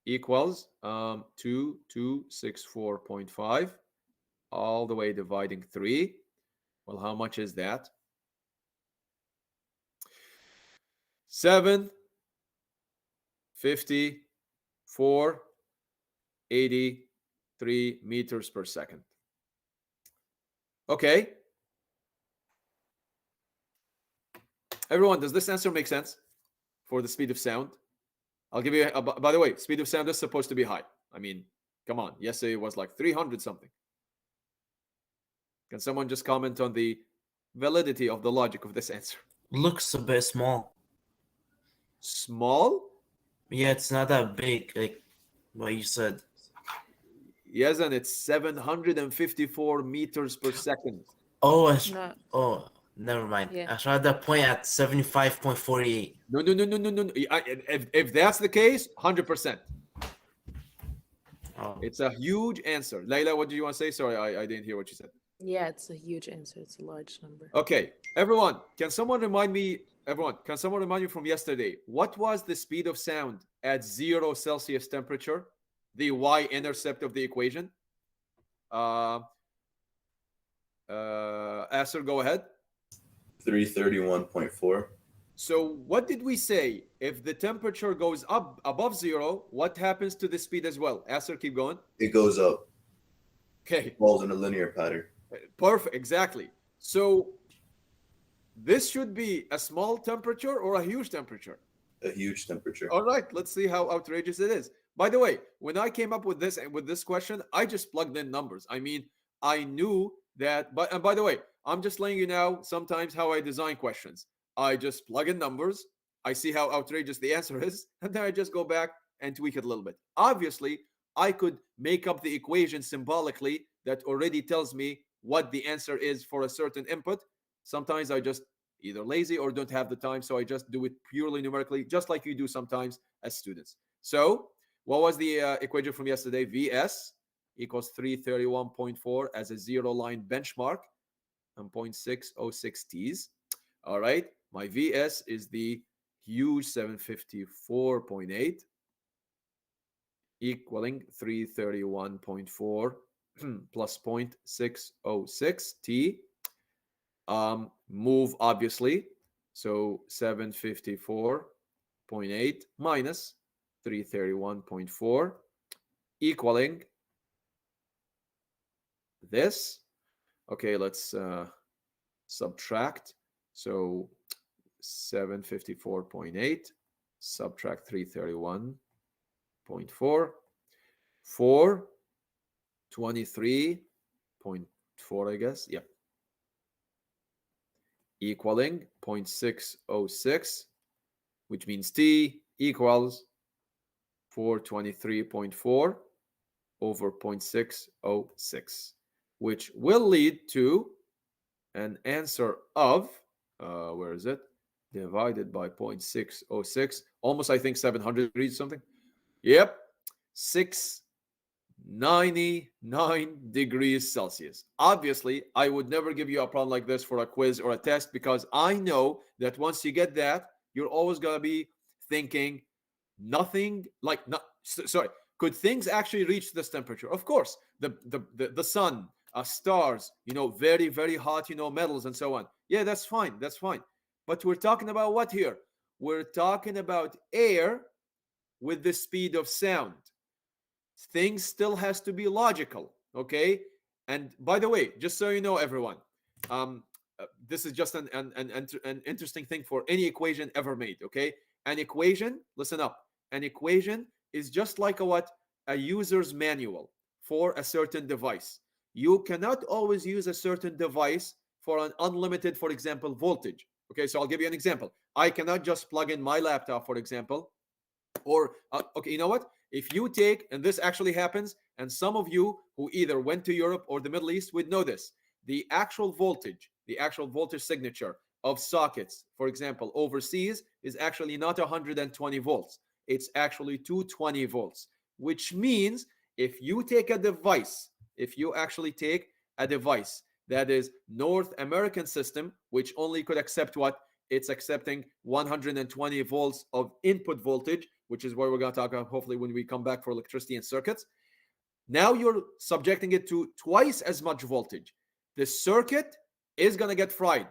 equals 2264.5 all the way dividing 3. Well, how much is that? 754.83 meters per second. Okay. Everyone, does this answer make sense for the speed of sound? I'll give you, by the way, speed of sound is supposed to be high. I mean, come on. Yesterday it was like 300 something. Can someone just comment on the validity of the logic of this answer? Looks a bit small. Small? Yeah, it's not that big, like what you said. Yes, and it's 754 meters per second. Oh, Not. oh, never mind. Yeah. I saw that point at 75.48. No, no, no, no, no, no. If that's the case, 100%. Oh, It's a huge answer. Layla, what do you want to say? Sorry, I didn't hear what you said. Yeah, it's a huge answer. It's a large number. Okay, everyone, can someone remind me from yesterday, what was the speed of sound at 0 Celsius temperature? The y-intercept of the equation? Uh, Asser, go ahead. 331.4. So what did we say? If the temperature goes up above 0, what happens to the speed as well? Asser, keep going. It goes up. Okay, Falls in a linear pattern. perfect, exactly. So this should be a small temperature or a huge temperature? A huge temperature. All right, let's see how outrageous it is. By the way, when I came up with this question, I just plugged in numbers. I mean, I knew that. But and by the way, I'm just letting you know sometimes how I design questions. I just plug in numbers. I see how outrageous the answer is, and then I just go back and tweak it a little bit. Obviously, I could make up the equation symbolically that already tells me what the answer is for a certain input. Sometimes I just either lazy or don't have the time. So I just do it purely numerically, just like you do sometimes as students. So what was the equation from yesterday? Vs equals 331.4 as a zero line benchmark and 0.606 T's. All right. My Vs is the huge 754.8 equaling 331.4 plus 0.606 T. Move obviously. So 754.8 minus 331.4 equaling this. Okay, let's subtract. So 754.8 subtract 331.4 423.4, I guess. Yep. Equaling 0.606, which means T equals 423.4 over 0.606, which will lead to an answer of, where is it? Divided by 0.606, almost, I think, 700 degrees something. Yep, 699 degrees Celsius. Obviously, I would never give you a problem like this for a quiz or a test because I know that once you get that, you're always going to be thinking nothing like, not, sorry, could things actually reach this temperature? Of course, the sun, stars, very, very hot, metals and so on. Yeah, that's fine. That's fine. But we're talking about what here? We're talking about air with the speed of sound. Things still has to be logical, okay? And by the way, just so you know, everyone, this is just an interesting thing for any equation ever made, okay? An equation, listen up, an equation is just like a user's manual for a certain device. You cannot always use a certain device for an unlimited, for example, voltage. Okay, so I'll give you an example. I cannot just plug in my laptop, for example, or okay, you know what? If you take, and this actually happens, and some of you who either went to Europe or the Middle East would know this, the actual voltage signature of sockets, for example, overseas is actually not 120 volts. It's actually 220 volts, which means if you take a device, if you actually take a device that is North American system, which only could accept what? It's accepting 120 volts of input voltage, which is what we're going to talk about hopefully when we come back for electricity and circuits. Now you're subjecting it to twice as much voltage. The circuit is going to get fried,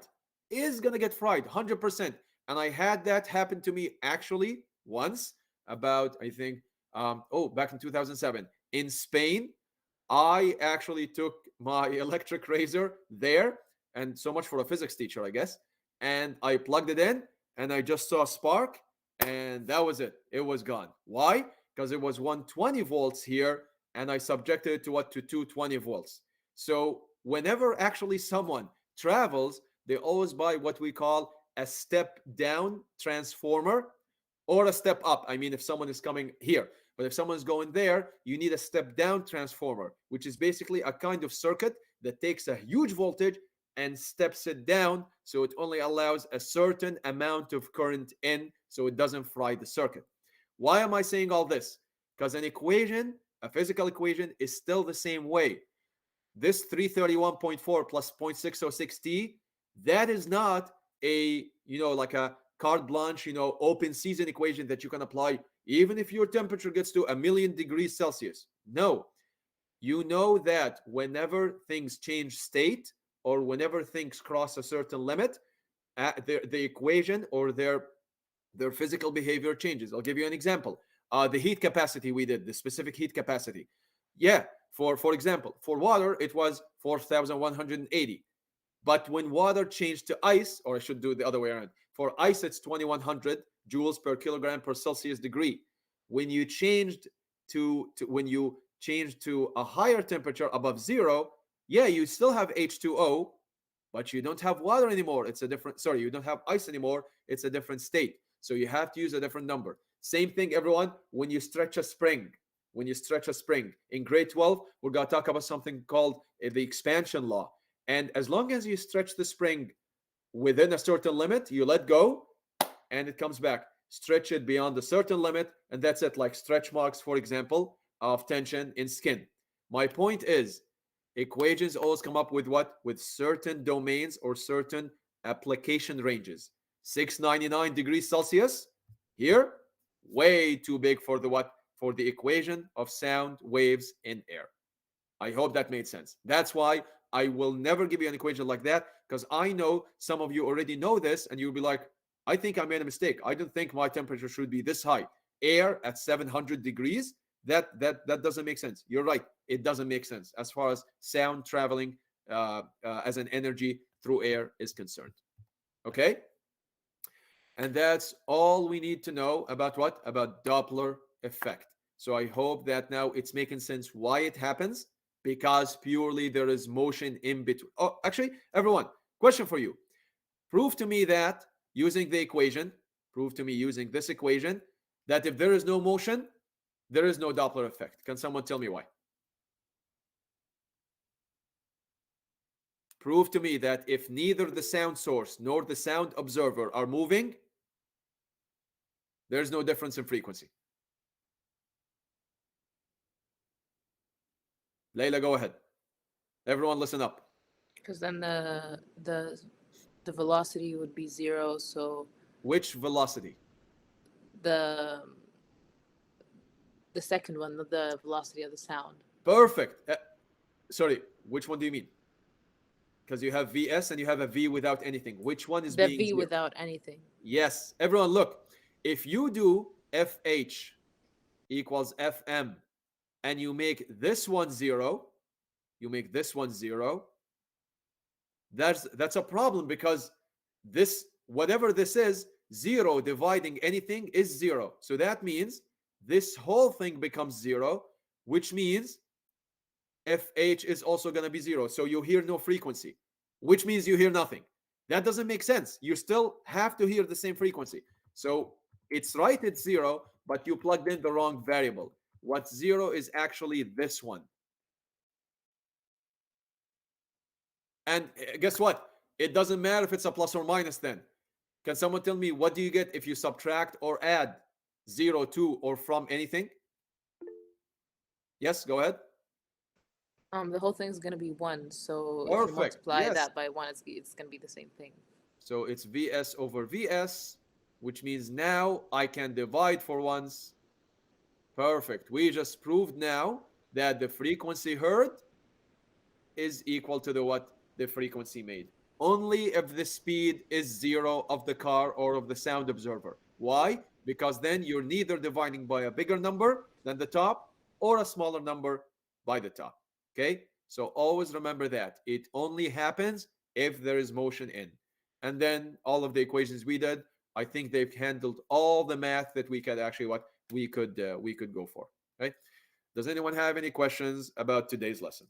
100%. And I had that happen to me actually once about, I think, back in 2007 in Spain. I actually took my electric razor there, and so much for a physics teacher, I guess. And I plugged it in, and I just saw a spark, and that was it. It was gone. Why? Because it was 120 volts here, and I subjected it to what? To 220 volts. So whenever actually someone travels, they always buy what we call a step down transformer, or a step up. I mean, if someone is coming here, but if someone's going there, you need a step down transformer, which is basically a kind of circuit that takes a huge voltage and steps it down, so it only allows a certain amount of current in, so it doesn't fry the circuit. Why am I saying all this? Because an equation, a physical equation, is still the same way. This 331.4 plus 0.606t, that is not a, like a carte blanche, open season equation that you can apply even if your temperature gets to 1,000,000 degrees Celsius. No, you know that whenever things change state or whenever things cross a certain limit, the equation or their physical behavior changes. I'll give you an example. The heat capacity we did, the specific heat capacity. Yeah, for example, for water, it was 4,180. But when water changed to ice, or I should do it the other way around, for ice, it's 2,100 joules per kilogram per Celsius degree. When you changed to a higher temperature above zero, yeah, you still have H2O, but you don't have water anymore. It's a different, sorry, you don't have ice anymore. It's a different state. So you have to use a different number. Same thing, everyone, when you stretch a spring. When you stretch a spring. In grade 12, we're going to talk about something called the expansion law. And as long as you stretch the spring within a certain limit, you let go and it comes back. Stretch it beyond a certain limit, and that's it, like stretch marks, for example, of tension in skin. My point is, equations always come up with what? With certain domains or certain application ranges. 699 degrees Celsius here, way too big for the what? For the equation of sound waves in air. I hope that made sense. That's why I will never give you an equation like that, because I know some of you already know this and you'll be like, I think I made a mistake. I don't think my temperature should be this high. Air at 700 degrees, that doesn't make sense. You're right. It doesn't make sense as far as sound traveling as an energy through air is concerned. Okay? And that's all we need to know about what? About Doppler effect. So I hope that now it's making sense why it happens, because purely there is motion in between. Oh, actually, everyone, question for you. Prove to me that using the equation, prove to me using this equation, that if there is no motion, there is no Doppler effect. Can someone tell me why? Prove to me that if neither the sound source nor the sound observer are moving, there's no difference in frequency. Layla, go ahead. Everyone listen up. Because then the velocity would be zero, so Which velocity? the second one, the velocity of the sound. Perfect. Sorry, which one do you mean? Because you have Vs and you have a V without anything. Which one is The being V zero? without anything. Yes. Everyone, look. If you do FH equals FM and you make this one zero, that's a problem, because this, whatever this is, zero dividing anything is zero. So that means this whole thing becomes zero, which means FH is also going to be zero. So you hear no frequency, which means you hear nothing. That doesn't make sense. You still have to hear the same frequency. So it's right, it's zero, but you plugged in the wrong variable. What's zero is actually this one. And guess what? It doesn't matter if it's a plus or minus then. Can someone tell me what do you get if you subtract or add 0 to or from anything? Yes, go ahead. The whole thing's gonna be one. So if you Perfect. multiply Yes. that by one, it's gonna be the same thing. So it's Vs over Vs, which means now I can divide for once. Perfect. We just proved now that the frequency heard is equal to the what? The frequency made. Only if the speed is zero of the car or of the sound observer. Why? Because then you're neither dividing by a bigger number than the top or a smaller number by the top. Okay? So always remember that. It only happens if there is motion in. And then all of the equations we did, I think they've handled all the math that we could actually we could go for. Right? Does anyone have any questions about today's lesson?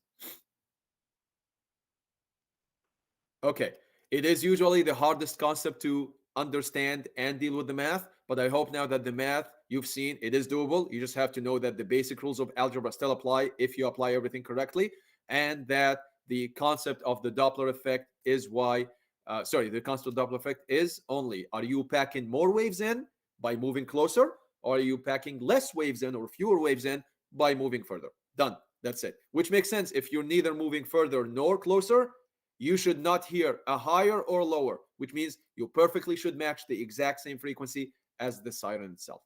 Okay. It is usually the hardest concept to understand and deal with the math, But I hope now that the math you've seen, it is doable. You just have to know that the basic rules of algebra still apply if you apply everything correctly, and that the concept of the Doppler effect is why, the concept of Doppler effect is only, are you packing more waves in by moving closer, or are you packing less waves in or fewer waves in by moving further? Done. That's it. Which makes sense. If you're neither moving further nor closer, you should not hear a higher or lower, which means you perfectly should match the exact same frequency as the siren itself.